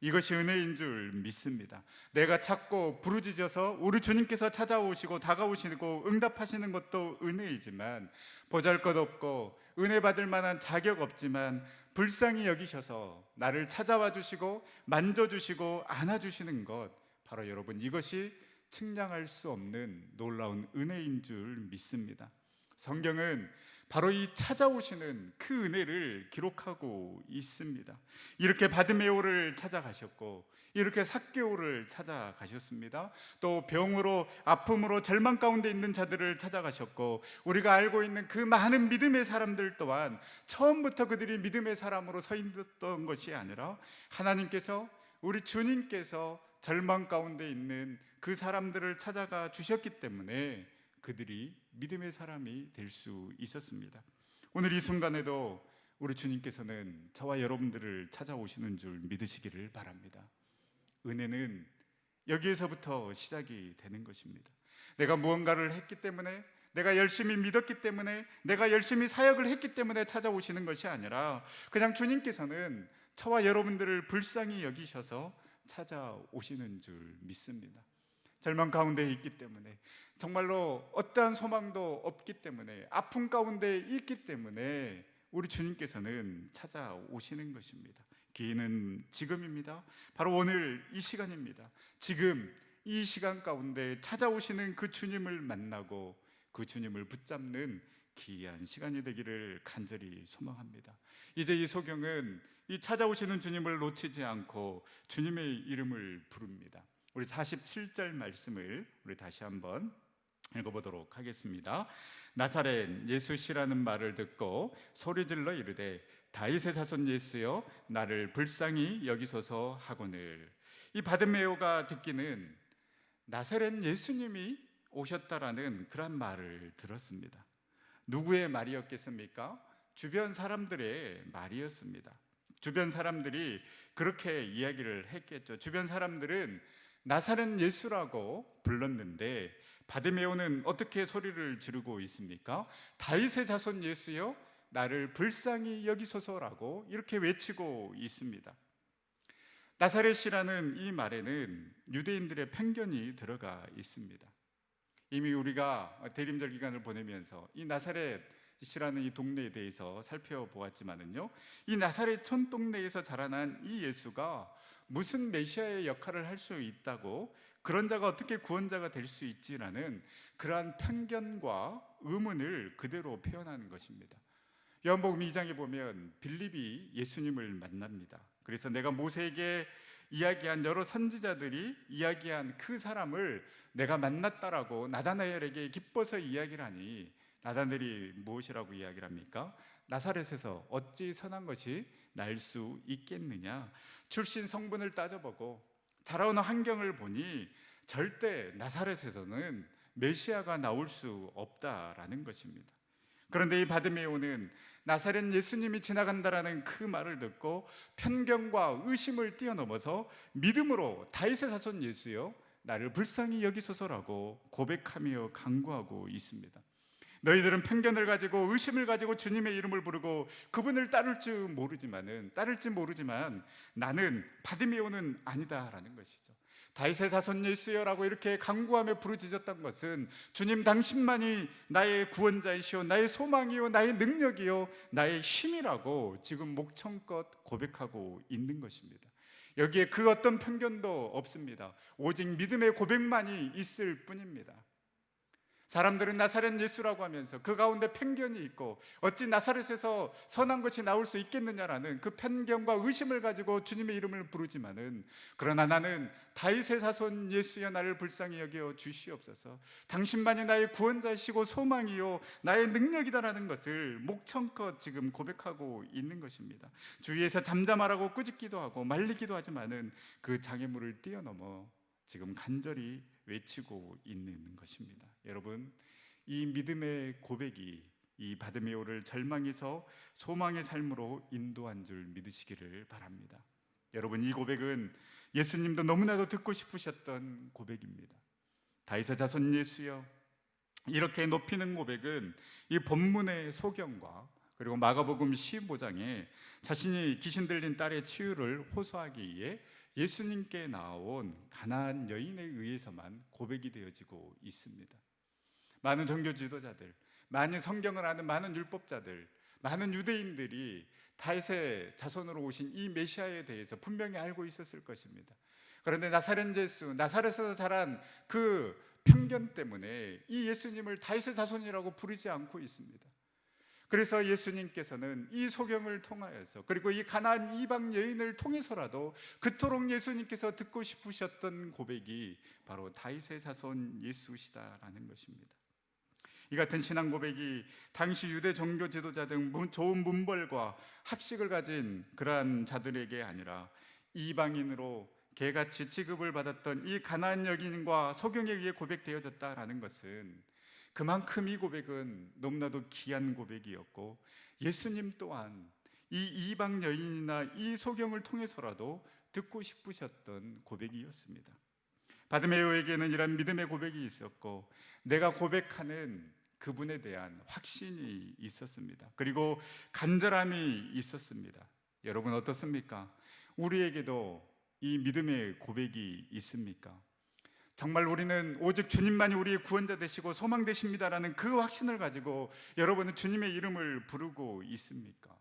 이것이 은혜인 줄 믿습니다. 내가 찾고 부르짖어서 우리 주님께서 찾아오시고 다가오시고 응답하시는 것도 은혜이지만, 보잘것없고 은혜 받을 만한 자격 없지만 불쌍히 여기셔서 나를 찾아와 주시고 만져주시고 안아주시는 것, 바로 여러분, 이것이 측량할 수 없는 놀라운 은혜인 줄 믿습니다. 성경은 바로 이 찾아오시는 그 은혜를 기록하고 있습니다. 이렇게 바드메오를 찾아가셨고, 이렇게 삭개오를 찾아가셨습니다. 또 병으로, 아픔으로, 절망 가운데 있는 자들을 찾아가셨고, 우리가 알고 있는 그 많은 믿음의 사람들 또한 처음부터 그들이 믿음의 사람으로 서 있던 것이 아니라 하나님께서, 우리 주님께서 절망 가운데 있는 그 사람들을 찾아가 주셨기 때문에 그들이 믿음의 사람이 될 수 있었습니다. 오늘 이 순간에도 우리 주님께서는 저와 여러분들을 찾아오시는 줄 믿으시기를 바랍니다. 은혜는 여기에서부터 시작이 되는 것입니다. 내가 무언가를 했기 때문에, 내가 열심히 믿었기 때문에, 내가 열심히 사역을 했기 때문에 찾아오시는 것이 아니라 그냥 주님께서는 저와 여러분들을 불쌍히 여기셔서 찾아오시는 줄 믿습니다. 절망 가운데 있기 때문에, 정말로 어떠한 소망도 없기 때문에, 아픔 가운데 있기 때문에 우리 주님께서는 찾아오시는 것입니다. 기회는 지금입니다. 바로 오늘 이 시간입니다. 지금 이 시간 가운데 찾아오시는 그 주님을 만나고 그 주님을 붙잡는 귀한 시간이 되기를 간절히 소망합니다. 이제 이 소경은 이 찾아오시는 주님을 놓치지 않고 주님의 이름을 부릅니다. 우리 47절 말씀을 우리 다시 한번 읽어보도록 하겠습니다. 나사렛 예수시라는 말을 듣고 소리질러 이르되 다윗의 자손 예수여 나를 불쌍히 여기소서 하거늘. 이 바드메오가 듣기는 나사렛 예수님이 오셨다라는 그런 말을 들었습니다. 누구의 말이었겠습니까? 주변 사람들의 말이었습니다. 주변 사람들이 그렇게 이야기를 했겠죠. 주변 사람들은 나사렛 예수라고 불렀는데 바드메오는 어떻게 소리를 지르고 있습니까? 다윗의 자손 예수여 나를 불쌍히 여기소서라고 이렇게 외치고 있습니다. 나사렛이라는 이 말에는 유대인들의 편견이 들어가 있습니다. 이미 우리가 대림절 기간을 보내면서 이 나사렛이라는 이 동네에 대해서 살펴보았지만은요, 이 나사렛 촌 동네에서 자라난 이 예수가 무슨 메시아의 역할을 할 수 있다고, 그런 자가 어떻게 구원자가 될 수 있지라는 그러한 편견과 의문을 그대로 표현하는 것입니다. 요한복음 2장에 보면 빌립이 예수님을 만납니다. 그래서 내가 모세에게 이야기한 여러 선지자들이 이야기한 그 사람을 내가 만났다라고 나다나엘에게 기뻐서 이야기를 하니, 나다나엘이 무엇이라고 이야기를 합니까? 나사렛에서 어찌 선한 것이 날 수 있겠느냐. 출신 성분을 따져보고 자라오는 환경을 보니 절대 나사렛에서는 메시아가 나올 수 없다라는 것입니다. 그런데 이 바드메오는 나사렛 예수님이 지나간다라는 그 말을 듣고 편견과 의심을 뛰어넘어서 믿음으로 다윗의 자손 예수여 나를 불쌍히 여기소서라고 고백하며 간구하고 있습니다. 너희들은 편견을 가지고 의심을 가지고 주님의 이름을 부르고 그분을 따를지 모르지만 나는 바드메오는 아니다라는 것이죠. 다윗의 자손 예수여라고 이렇게 간구하며 부르짖었던 것은 주님 당신만이 나의 구원자이시오, 나의 소망이요, 나의 능력이요, 나의 힘이라고 지금 목청껏 고백하고 있는 것입니다. 여기에 그 어떤 편견도 없습니다. 오직 믿음의 고백만이 있을 뿐입니다. 사람들은 나사렛 예수라고 하면서 그 가운데 편견이 있고 어찌 나사렛에서 선한 것이 나올 수 있겠느냐라는 그 편견과 의심을 가지고 주님의 이름을 부르지만은, 그러나 나는 다윗의 자손 예수여 나를 불쌍히 여겨 주시옵소서, 당신만이 나의 구원자이시고 소망이요 나의 능력이다라는 것을 목청껏 지금 고백하고 있는 것입니다. 주위에서 잠잠하라고 꾸짖기도 하고 말리기도 하지만은 그 장애물을 뛰어넘어 지금 간절히 외치고 있는 것입니다. 여러분, 이 믿음의 고백이 이 바드메오를 절망에서 소망의 삶으로 인도한 줄 믿으시기를 바랍니다. 여러분, 이 고백은 예수님도 너무나도 듣고 싶으셨던 고백입니다. 다윗의 자손 예수여, 이렇게 높이는 고백은 이 본문의 소경과 그리고 마가복음 15장에 자신이 귀신 들린 딸의 치유를 호소하기 위해 예수님께 나온 가나안 여인에 의해서만 고백이 되어지고 있습니다. 많은 종교 지도자들, 많은 성경을 아는 많은 율법자들, 많은 유대인들이 다윗의 자손으로 오신 이 메시아에 대해서 분명히 알고 있었을 것입니다. 그런데 나사렛 예수, 나사렛에서 자란 그 편견 때문에 이 예수님을 다윗의 자손이라고 부르지 않고 있습니다. 그래서 예수님께서는 이 소경을 통하여서, 그리고 이 가나안 이방 여인을 통해서라도 그토록 예수님께서 듣고 싶으셨던 고백이 바로 다윗의 자손 예수시다라는 것입니다. 이 같은 신앙 고백이 당시 유대 종교 지도자 등 좋은 문벌과 학식을 가진 그러한 자들에게 아니라 이방인으로 개같이 취급을 받았던 이 가나안 여인과 소경에 의해 고백되어졌다라는 것은 그만큼 이 고백은 너무나도 귀한 고백이었고, 예수님 또한 이 이방 여인이나 이 소경을 통해서라도 듣고 싶으셨던 고백이었습니다. 바드메오에게는 이런 믿음의 고백이 있었고, 내가 고백하는 그분에 대한 확신이 있었습니다. 그리고 간절함이 있었습니다. 여러분 어떻습니까? 우리에게도 이 믿음의 고백이 있습니까? 정말 우리는 오직 주님만이 우리의 구원자 되시고 소망 되십니다라는 그 확신을 가지고 여러분은 주님의 이름을 부르고 있습니까?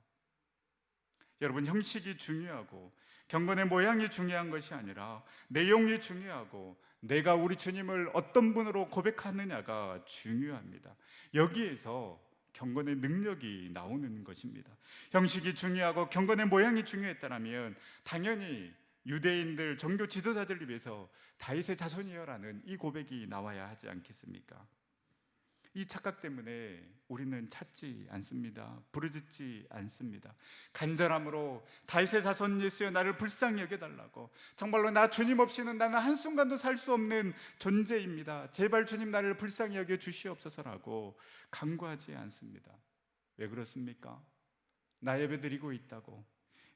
여러분, 형식이 중요하고 경건의 모양이 중요한 것이 아니라 내용이 중요하고 내가 우리 주님을 어떤 분으로 고백하느냐가 중요합니다. 여기에서 경건의 능력이 나오는 것입니다. 형식이 중요하고 경건의 모양이 중요했다면 당연히 유대인들, 종교 지도자들을 위해서 다윗의 자손이여라는 이 고백이 나와야 하지 않겠습니까? 이 착각 때문에 우리는 찾지 않습니다. 부르짖지 않습니다. 간절함으로 다윗의 자손 예수여 나를 불쌍히 여겨달라고, 정말로 나 주님 없이는 나는 한순간도 살 수 없는 존재입니다. 제발 주님 나를 불쌍히 여겨 주시옵소서라고 간구하지 않습니다. 왜 그렇습니까? 나 예배드리고 있다고,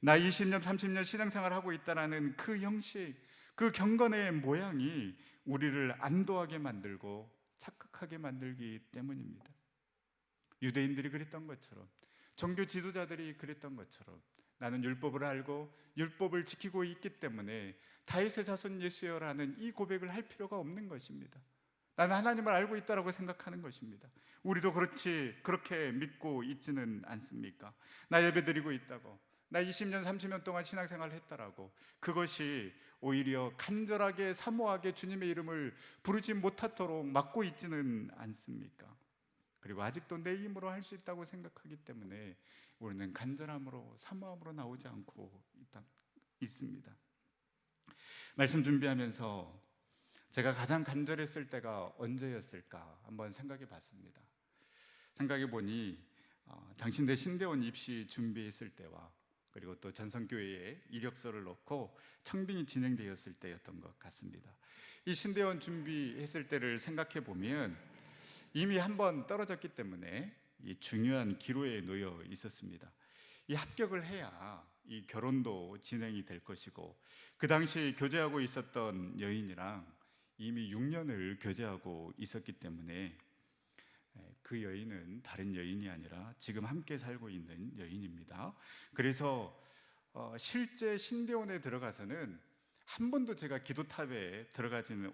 나 20년 30년 신앙생활하고 있다라는 그 형식, 그 경건의 모양이 우리를 안도하게 만들고 착각하게 만들기 때문입니다. 유대인들이 그랬던 것처럼, 종교 지도자들이 그랬던 것처럼 나는 율법을 알고 율법을 지키고 있기 때문에 다윗의 자손 예수여라는 이 고백을 할 필요가 없는 것입니다. 나는 하나님을 알고 있다라고 생각하는 것입니다. 우리도 그렇게 믿고 있지는 않습니까? 나 예배드리고 있다고, 나 20년 30년 동안 신앙생활을 했다라고, 그것이 오히려 간절하게 사모하게 주님의 이름을 부르지 못하도록 막고 있지는 않습니까? 그리고 아직도 내 힘으로 할 수 있다고 생각하기 때문에 우리는 간절함으로 사모함으로 나오지 않고 있습니다. 말씀 준비하면서 제가 가장 간절했을 때가 언제였을까 한번 생각해 봤습니다. 생각해 보니 장신대 신대원 입시 준비했을 때와, 그리고 또 전성교회에 이력서를 넣고 청빙이 진행되었을 때였던 것 같습니다. 이 신대원 준비했을 때를 생각해 보면 이미 한번 떨어졌기 때문에 이 중요한 기로에 놓여 있었습니다. 이 합격을 해야 이 결혼도 진행이 될 것이고, 그 당시 교제하고 있었던 여인이랑 이미 6년을 교제하고 있었기 때문에 그 여인은 다른 여인이 아니라 지금 함께 살고 있는 여인입니다. 그래서 실제 신대원에 들어가서는 한 번도 제가 기도탑에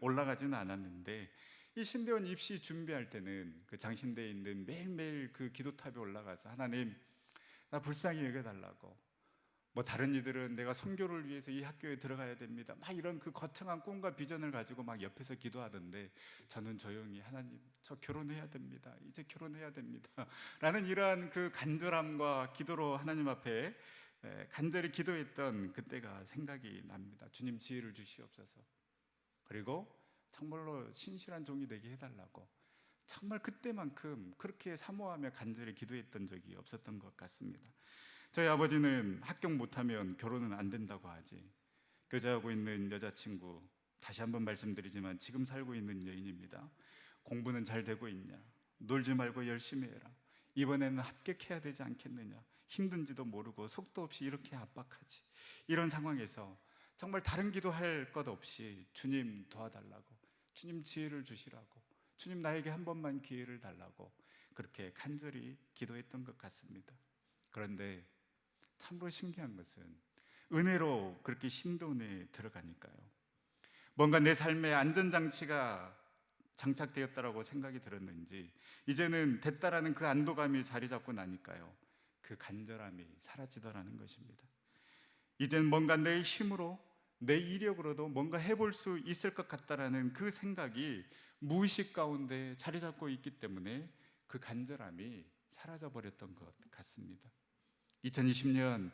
올라가지는 않았는데, 이 신대원 입시 준비할 때는 그 장신대에 있는 매일매일 그 기도탑에 올라가서 하나님 나 불쌍히 여겨달라고, 뭐 다른 이들은 내가 선교를 위해서 이 학교에 들어가야 됩니다, 막 이런 그 거창한 꿈과 비전을 가지고 막 옆에서 기도하던데, 저는 조용히 하나님 저 결혼해야 됩니다, 이제 결혼해야 됩니다 라는 이러한 그 간절함과 기도로 하나님 앞에 간절히 기도했던 그때가 생각이 납니다. 주님 지혜를 주시옵소서. 그리고 정말로 신실한 종이 되게 해달라고, 정말 그때만큼 그렇게 사모하며 간절히 기도했던 적이 없었던 것 같습니다. 저희 아버지는 합격 못하면 결혼은 안 된다고 하지, 교제하고 있는 여자친구, 다시 한번 말씀드리지만 지금 살고 있는 여인입니다. 공부는 잘 되고 있냐, 놀지 말고 열심히 해라, 이번에는 합격해야 되지 않겠느냐, 힘든지도 모르고 속도 없이 이렇게 압박하지, 이런 상황에서 정말 다른 기도할 것 없이 주님 도와달라고, 주님 지혜를 주시라고, 주님 나에게 한 번만 기회를 달라고 그렇게 간절히 기도했던 것 같습니다. 그런데 참으로 신기한 것은 은혜로 그렇게 신도원에 들어가니까요. 뭔가 내 삶의 안전장치가 장착되었다라고 생각이 들었는지 이제는 됐다라는 그 안도감이 자리 잡고 나니까요, 그 간절함이 사라지더라는 것입니다. 이제는 뭔가 내 힘으로, 내 이력으로도 뭔가 해볼 수 있을 것 같다라는 그 생각이 무의식 가운데 자리 잡고 있기 때문에 그 간절함이 사라져 버렸던 것 같습니다. 2020년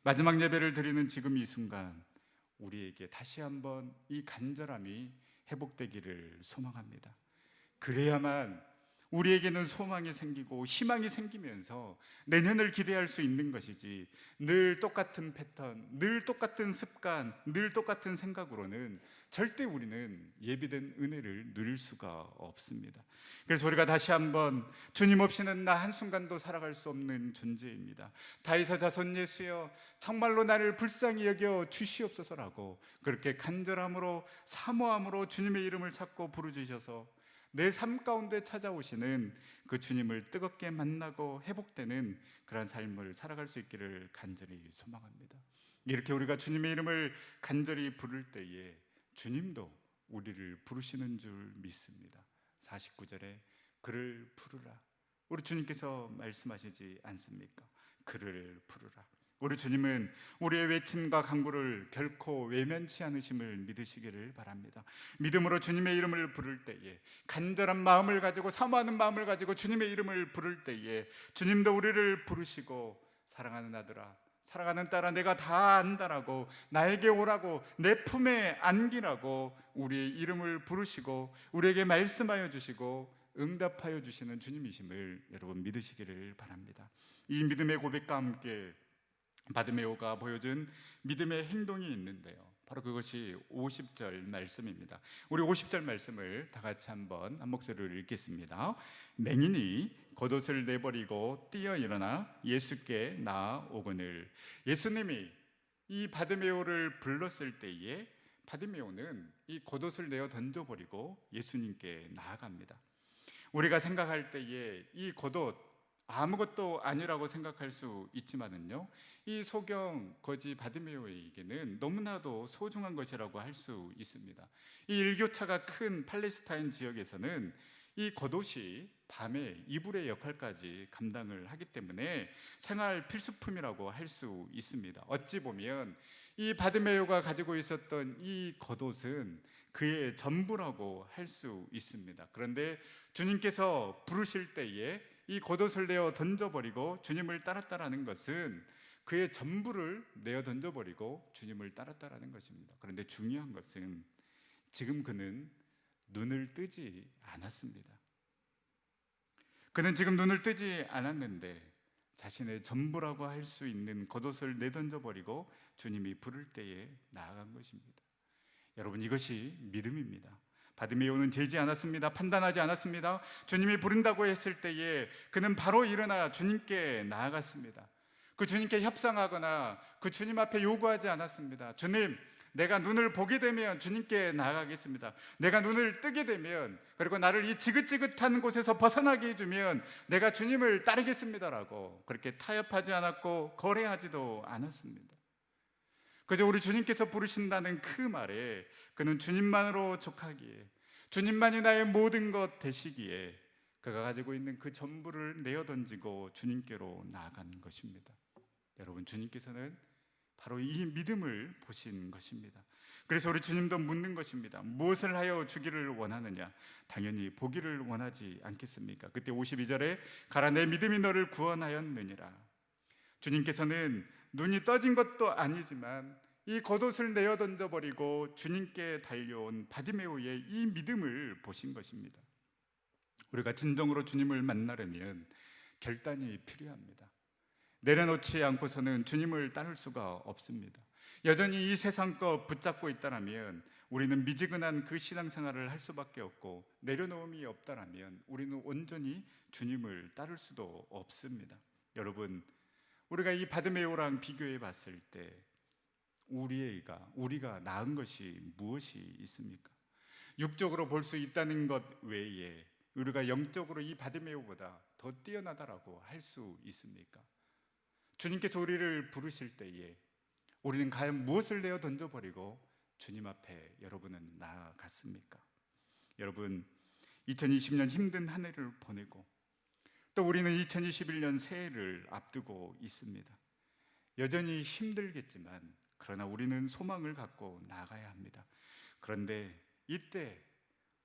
마지막 예배를 드리는 지금 이 순간, 우리에게 다시 한번 이 간절함이 회복되기를 소망합니다. 그래야만 우리에게는 소망이 생기고 희망이 생기면서 내년을 기대할 수 있는 것이지, 늘 똑같은 패턴, 늘 똑같은 습관, 늘 똑같은 생각으로는 절대 우리는 예비된 은혜를 누릴 수가 없습니다. 그래서 우리가 다시 한번 주님 없이는 나 한순간도 살아갈 수 없는 존재입니다. 다윗의 자손 예수여, 정말로 나를 불쌍히 여겨 주시옵소서라고 그렇게 간절함으로 사모함으로 주님의 이름을 찾고 부르짖으셔서 내 삶 가운데 찾아오시는 그 주님을 뜨겁게 만나고 회복되는 그런 삶을 살아갈 수 있기를 간절히 소망합니다. 이렇게 우리가 주님의 이름을 간절히 부를 때에 주님도 우리를 부르시는 줄 믿습니다. 49절에 그를 부르라, 우리 주님께서 말씀하시지 않습니까? 그를 부르라. 우리 주님은 우리의 외침과 간구를 결코 외면치 않으심을 믿으시기를 바랍니다. 믿음으로 주님의 이름을 부를 때에, 간절한 마음을 가지고 사모하는 마음을 가지고 주님의 이름을 부를 때에 주님도 우리를 부르시고 사랑하는 아들아, 사랑하는 딸아, 내가 다 안다라고, 나에게 오라고, 내 품에 안기라고 우리의 이름을 부르시고 우리에게 말씀하여 주시고 응답하여 주시는 주님이심을 여러분 믿으시기를 바랍니다. 이 믿음의 고백과 함께 바드메오가 보여준 믿음의 행동이 있는데요, 바로 그것이 50절 말씀입니다. 우리 50절 말씀을 다 같이 한번 한 목소리로 읽겠습니다. 맹인이 겉옷을 내버리고 뛰어 일어나 예수께 나아오거늘. 예수님이 이 바드메오를 불렀을 때에 바드메오는 이 겉옷을 내어 던져버리고 예수님께 나아갑니다. 우리가 생각할 때에 이 겉옷 아무것도 아니라고 생각할 수 있지만은요, 이 소경 거지 바드메오에게는 너무나도 소중한 것이라고 할 수 있습니다. 이 일교차가 큰 팔레스타인 지역에서는 이 겉옷이 밤에 이불의 역할까지 감당을 하기 때문에 생활 필수품이라고 할 수 있습니다. 어찌 보면 이 바드메오가 가지고 있었던 이 겉옷은 그의 전부라고 할 수 있습니다. 그런데 주님께서 부르실 때에 이 겉옷을 내어 던져버리고 주님을 따랐다라는 것은 그의 전부를 내어 던져버리고 주님을 따랐다라는 것입니다. 그런데 중요한 것은 지금 그는 눈을 뜨지 않았습니다. 그는 지금 눈을 뜨지 않았는데 자신의 전부라고 할 수 있는 겉옷을 내던져버리고 주님이 부를 때에 나아간 것입니다. 여러분, 이것이 믿음입니다. 바드메오는 재지 않았습니다. 판단하지 않았습니다. 주님이 부른다고 했을 때에 그는 바로 일어나 주님께 나아갔습니다. 그 주님께 협상하거나 그 주님 앞에 요구하지 않았습니다. 주님, 내가 눈을 보게 되면 주님께 나아가겠습니다. 내가 눈을 뜨게 되면, 그리고 나를 이 지긋지긋한 곳에서 벗어나게 해주면 내가 주님을 따르겠습니다라고 그렇게 타협하지 않았고 거래하지도 않았습니다. 그저 우리 주님께서 부르신다는 그 말에 그는 주님만으로 족하기에, 주님만이 나의 모든 것 되시기에 그가 가지고 있는 그 전부를 내어 던지고 주님께로 나아가는 것입니다. 여러분, 주님께서는 바로 이 믿음을 보신 것입니다. 그래서 우리 주님도 묻는 것입니다. 무엇을 하여 주기를 원하느냐? 당연히 보기를 원하지 않겠습니까? 그때 52절에 가라, 내 믿음이 너를 구원하였느니라. 주님께서는 눈이 떠진 것도 아니지만 이 겉옷을 내어 던져버리고 주님께 달려온 바드메오의 이 믿음을 보신 것입니다. 우리가 진정으로 주님을 만나려면 결단이 필요합니다. 내려놓지 않고서는 주님을 따를 수가 없습니다. 여전히 이 세상 것 붙잡고 있다라면 우리는 미지근한 그 신앙생활을 할 수밖에 없고, 내려놓음이 없다라면 우리는 온전히 주님을 따를 수도 없습니다. 여러분, 우리가 이 바드메오랑 비교해 봤을 때 우리가 나은 것이 무엇이 있습니까? 육적으로 볼 수 있다는 것 외에 우리가 영적으로 이 바드메오보다 더 뛰어나다라고 할 수 있습니까? 주님께서 우리를 부르실 때에 우리는 과연 무엇을 내어 던져버리고 주님 앞에 여러분은 나아갔습니까? 여러분, 2020년 힘든 한 해를 보내고 또 우리는 2021년 새해를 앞두고 있습니다. 여전히 힘들겠지만 그러나 우리는 소망을 갖고 나아가야 합니다. 그런데 이때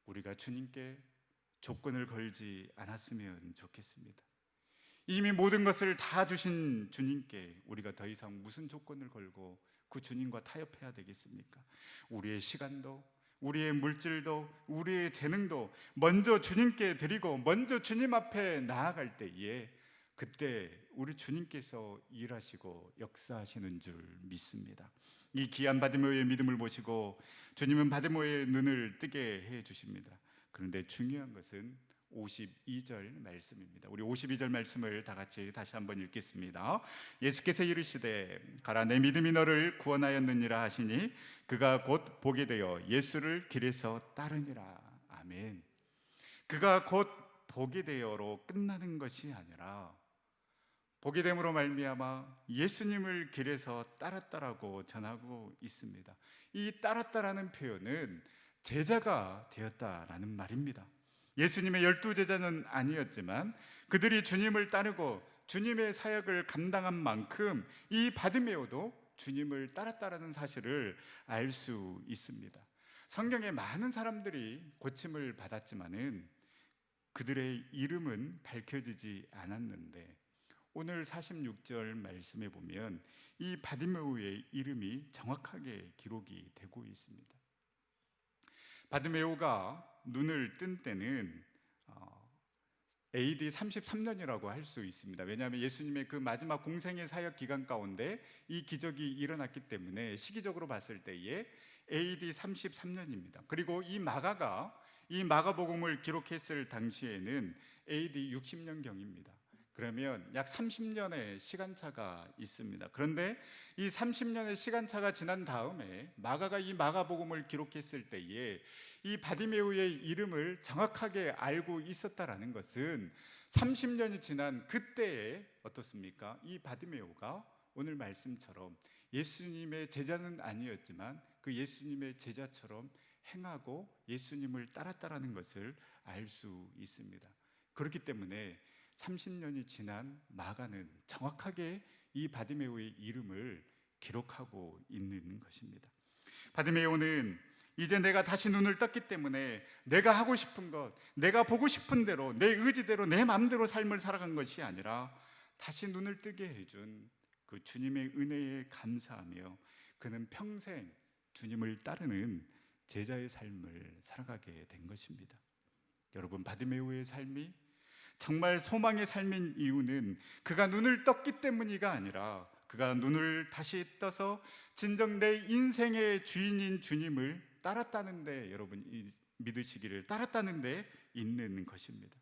우리가 주님께 조건을 걸지 않았으면 좋겠습니다. 이미 모든 것을 다 주신 주님께 우리가 더 이상 무슨 조건을 걸고 그 주님과 타협해야 되겠습니까? 우리의 시간도, 우리의 물질도, 우리의 재능도 먼저 주님께 드리고 먼저 주님 앞에 나아갈 때에 그때 우리 주님께서 일하시고 역사하시는 줄 믿습니다. 이 귀한 바디메오의 믿음을 보시고 주님은 바디메오의 눈을 뜨게 해 주십니다. 그런데 중요한 것은 52절 말씀입니다. 우리 52절 말씀을 다 같이 다시 한번 읽겠습니다. 예수께서 이르시되 가라 내 믿음이 너를 구원하였느니라 하시니 그가 곧 보게 되어 예수를 길에서 따르니라. 아멘. 그가 곧 보게 되어로 끝나는 것이 아니라 보게 됨으로 말미암아 예수님을 길에서 따랐다라고 전하고 있습니다. 이 따랐다라는 표현은 제자가 되었다라는 말입니다. 예수님의 12제자는 아니었지만 그들이 주님을 따르고 주님의 사역을 감당한 만큼 이 바디메오도 주님을 따랐다라는 사실을 알 수 있습니다. 성경에 많은 사람들이 고침을 받았지만은 그들의 이름은 밝혀지지 않았는데 오늘 46절 말씀에 보면 이 바디메오의 이름이 정확하게 기록이 되고 있습니다. 바디메오가 눈을 뜬 때는 AD 33년이라고 할 수 있습니다. 왜냐하면 예수님의 그 마지막 공생의 사역 기간 가운데 이 기적이 일어났기 때문에 시기적으로 봤을 때에 AD 33년입니다. 그리고 이 마가복음을 기록했을 당시에는 AD 60년경입니다. 그러면 약 30년의 시간차가 있습니다. 그런데 이 30년의 시간차가 지난 다음에 마가가 이 마가복음을 기록했을 때에 이 바디메오의 이름을 정확하게 알고 있었다라는 것은 30년이 지난 그때에 어떻습니까? 이 바디메오가 오늘 말씀처럼 예수님의 제자는 아니었지만 그 예수님의 제자처럼 행하고 예수님을 따랐다라는 것을 알 수 있습니다. 그렇기 때문에 30년이 지난 마가는 정확하게 이 바디메오의 이름을 기록하고 있는 것입니다. 바디메오는 이제 내가 다시 눈을 떴기 때문에 내가 하고 싶은 것, 내가 보고 싶은 대로, 내 의지대로, 내 마음대로 삶을 살아간 것이 아니라 다시 눈을 뜨게 해준 그 주님의 은혜에 감사하며 그는 평생 주님을 따르는 제자의 삶을 살아가게 된 것입니다. 여러분, 바디메오의 삶이 정말 소망의 삶인 이유는 그가 눈을 떴기 때문이가 아니라 그가 눈을 다시 떠서 진정 내 인생의 주인인 주님을 따랐다는 데 여러분 믿으시기를 따랐다는 데 있는 것입니다.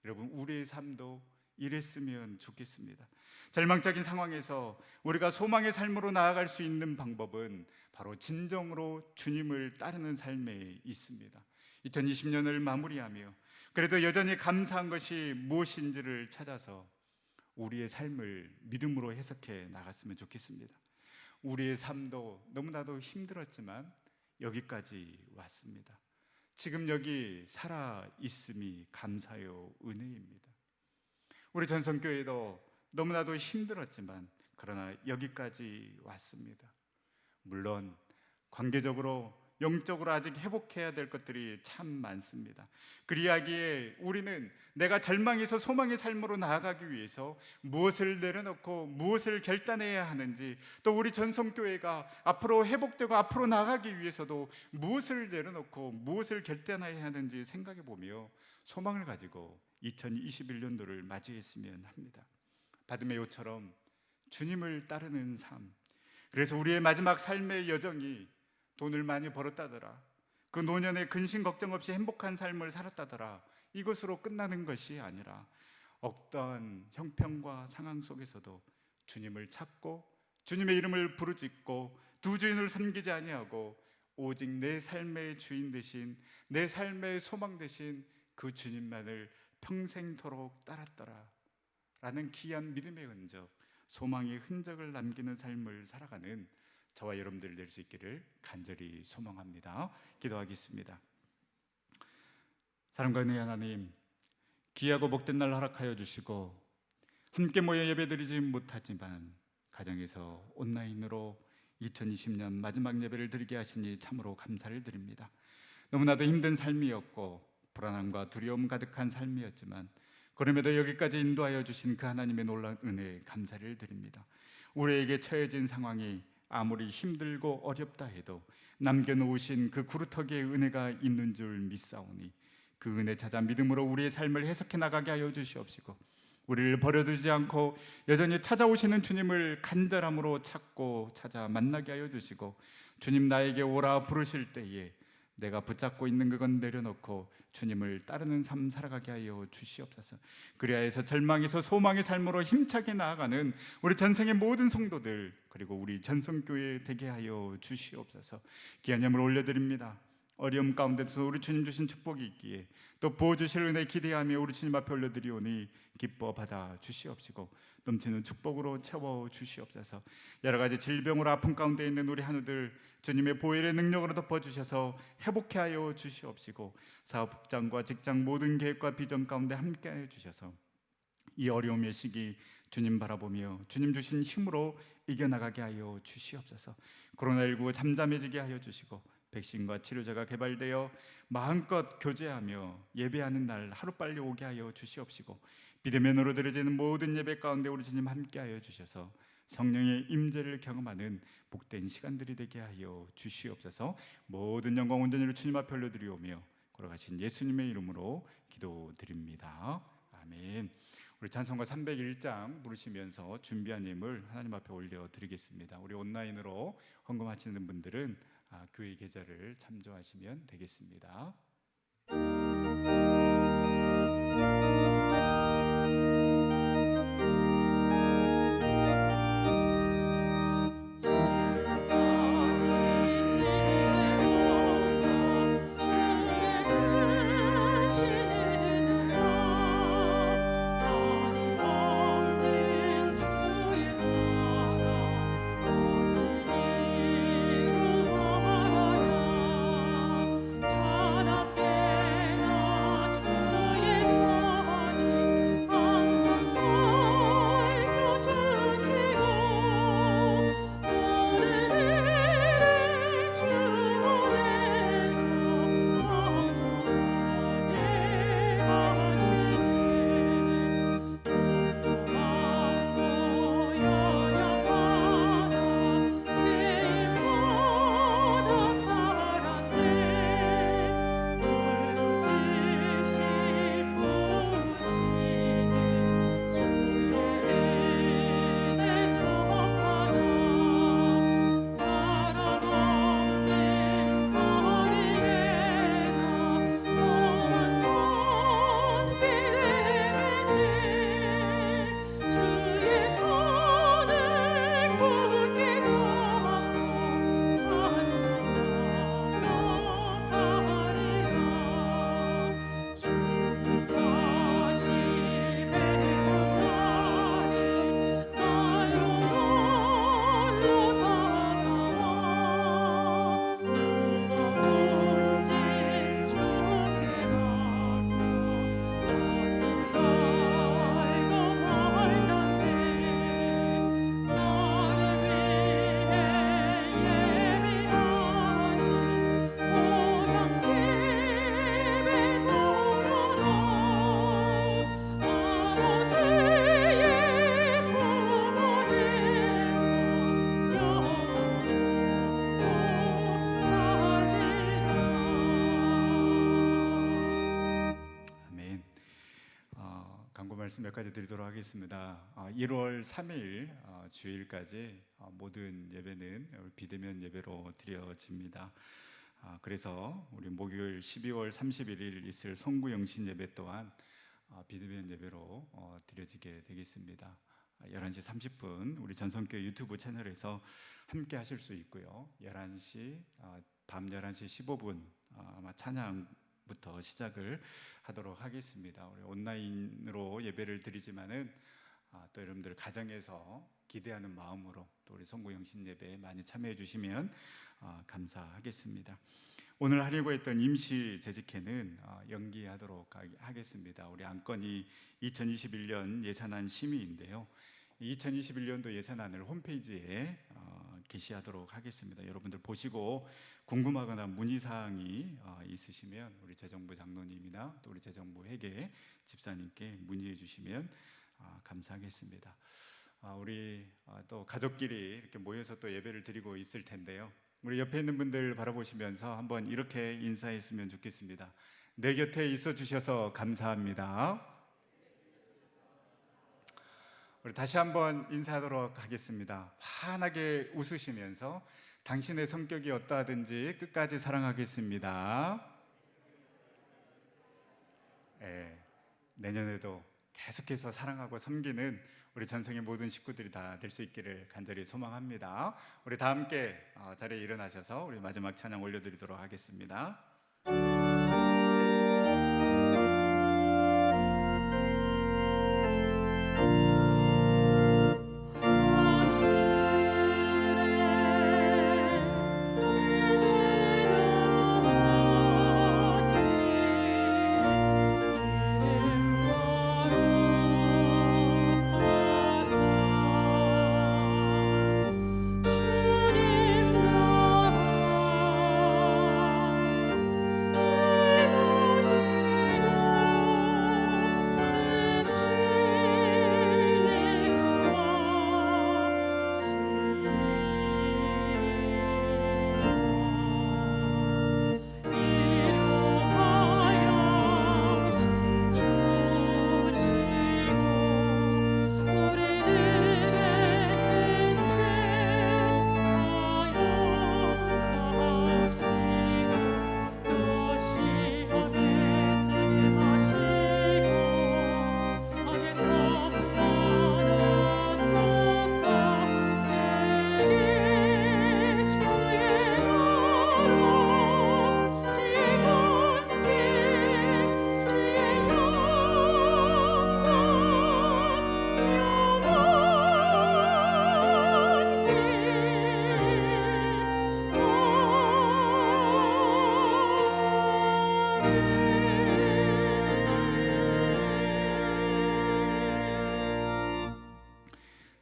여러분, 우리의 삶도 이랬으면 좋겠습니다. 절망적인 상황에서 우리가 소망의 삶으로 나아갈 수 있는 방법은 바로 진정으로 주님을 따르는 삶에 있습니다. 2020년을 마무리하며 그래도 여전히 감사한 것이 무엇인지를 찾아서 우리의 삶을 믿음으로 해석해 나갔으면 좋겠습니다. 우리의 삶도 너무나도 힘들었지만 여기까지 왔습니다. 지금 여기 살아 있음이 감사요 은혜입니다. 우리 전성교회도 너무나도 힘들었지만 그러나 여기까지 왔습니다. 물론 관계적으로 영적으로 아직 회복해야 될 것들이 참 많습니다. 그리하기에 우리는 내가 절망에서 소망의 삶으로 나아가기 위해서 무엇을 내려놓고 무엇을 결단해야 하는지, 또 우리 전성교회가 앞으로 회복되고 앞으로 나아가기 위해서도 무엇을 내려놓고 무엇을 결단해야 하는지 생각해 보며 소망을 가지고 2021년도를 맞이했으면 합니다. 바드메오처럼 주님을 따르는 삶, 그래서 우리의 마지막 삶의 여정이 돈을 많이 벌었다더라, 그 노년에 근심 걱정 없이 행복한 삶을 살았다더라, 이것으로 끝나는 것이 아니라 어떠한 형편과 상황 속에서도 주님을 찾고 주님의 이름을 부르짖고 두 주인을 섬기지 아니하고 오직 내 삶의 주인 되신, 내 삶의 소망 되신 그 주님만을 평생토록 따랐더라 라는 귀한 믿음의 흔적, 소망의 흔적을 남기는 삶을 살아가는 저와 여러분들이 될 수 있기를 간절히 소망합니다. 기도하겠습니다. 사랑과 은혜의 하나님, 귀하고 복된 날 허락하여 주시고 함께 모여 예배드리지 못하지만 가정에서 온라인으로 2020년 마지막 예배를 드리게 하시니 참으로 감사를 드립니다. 너무나도 힘든 삶이었고 불안함과 두려움 가득한 삶이었지만 그럼에도 여기까지 인도하여 주신 그 하나님의 놀라운 은혜에 감사를 드립니다. 우리에게 처해진 상황이 아무리 힘들고 어렵다 해도 남겨놓으신 그 구루터기의 은혜가 있는 줄 믿사오니 그 은혜 찾아 믿음으로 우리의 삶을 해석해 나가게 하여 주시옵시고 우리를 버려두지 않고 여전히 찾아오시는 주님을 간절함으로 찾고 찾아 만나게 하여 주시고 주님 나에게 오라 부르실 때에 내가 붙잡고 있는 그건 내려놓고 주님을 따르는 삶 살아가게 하여 주시옵소서. 그리하여서 절망에서 소망의 삶으로 힘차게 나아가는 우리 전생의 모든 성도들 그리고 우리 전성교회 되게 하여 주시옵소서. 귀한 예물 올려드립니다. 어려움 가운데서 우리 주님 주신 축복이 있기에 또 부어주실 은혜 기대하며 우리 주님 앞에 올려드리오니 기뻐 받아 주시옵시고 넘치는 축복으로 채워 주시옵소서. 여러 가지 질병으로 아픈 가운데 있는 우리 한우들 주님의 보혈의 능력으로 덮어주셔서 회복해 하여 주시옵시고 사업장과 직장 모든 계획과 비전 가운데 함께하여 주셔서 이 어려움의 시기 주님 바라보며 주님 주신 힘으로 이겨나가게 하여 주시옵소서. 코로나19 잠잠해지게 하여 주시고 백신과 치료제가 개발되어 마음껏 교제하며 예배하는 날 하루빨리 오게 하여 주시옵시고 비대면으로 드려지는 모든 예배 가운데 우리 주님 함께하여 주셔서 성령의 임재를 경험하는 복된 시간들이 되게 하여 주시옵소서. 모든 영광 온전히 주님 앞에 올려드리오며 걸어가신 예수님의 이름으로 기도드립니다. 아멘. 우리 찬송가 301장 부르시면서 준비한 예물 하나님 앞에 올려드리겠습니다. 우리 온라인으로 헌금하시는 분들은 교회 계좌를 참조하시면 되겠습니다. 말씀 몇 가지 드리도록 하겠습니다. 1월 3일 주일까지 모든 예배는 비대면 예배로 드려집니다. 그래서 우리 목요일 12월 31일 있을 송구영신 예배 또한 비대면 예배로 드려지게 되겠습니다. 11시 30분 우리 전성교회 유튜브 채널에서 함께 하실 수 있고요. 11시 밤 11시 15분 아마 찬양부터 시작을 하도록 하겠습니다. 우리 온라인으로 예배를 드리지만은 또 여러분들 가정에서 기대하는 마음으로 또 우리 송구 영신 예배에 많이 참여해 주시면 감사하겠습니다. 오늘 하려고 했던 임시 재직회는 연기하도록 하겠습니다. 우리 안건이 2021년 예산안 심의인데요. 2021년도 예산안을 홈페이지에 게시하도록 하겠습니다. 여러분들 보시고 궁금하거나 문의사항이 있으시면 우리 재정부 장로님이나 또 우리 재정부 회계 집사님께 문의해 주시면 감사하겠습니다. 우리 또 가족끼리 이렇게 모여서 또 예배를 드리고 있을 텐데요. 우리 옆에 있는 분들 바라보시면서 한번 이렇게 인사했으면 좋겠습니다. 내 곁에 있어 주셔서 감사합니다. 우리 다시 한번 인사하도록 하겠습니다. 환하게 웃으시면서 당신의 성격이 어떠하든지 끝까지 사랑하겠습니다. 내년에도 계속해서 사랑하고 섬기는 우리 전성의 모든 식구들이 다 될 수 있기를 간절히 소망합니다. 우리 다 함께 자리에 일어나셔서 우리 마지막 찬양 올려드리도록 하겠습니다.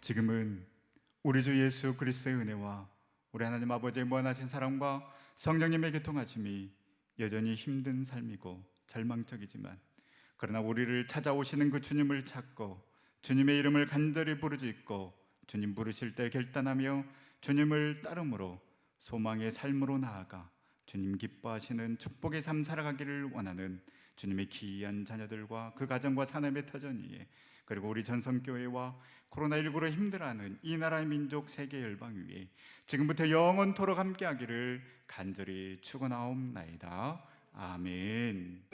지금은 우리 주 예수 그리스도의 은혜와 우리 하나님 아버지의 무한하신 사랑과 성령님의 교통하심이 여전히 힘든 삶이고 절망적이지만 그러나 우리를 찾아오시는 그 주님을 찾고 주님의 이름을 간절히 부르짖고 주님 부르실 때 결단하며 주님을 따름으로 소망의 삶으로 나아가 주님 기뻐하시는 축복의 삶 살아가기를 원하는 주님의 귀한 자녀들과 그 가정과 사람의 터전 위에 그리고 우리 전성교회와 코로나19로 힘들어하는 이 나라의 민족 세계 열방 위에 지금부터 영원토록 함께하기를 간절히 축원하옵나이다. 아멘.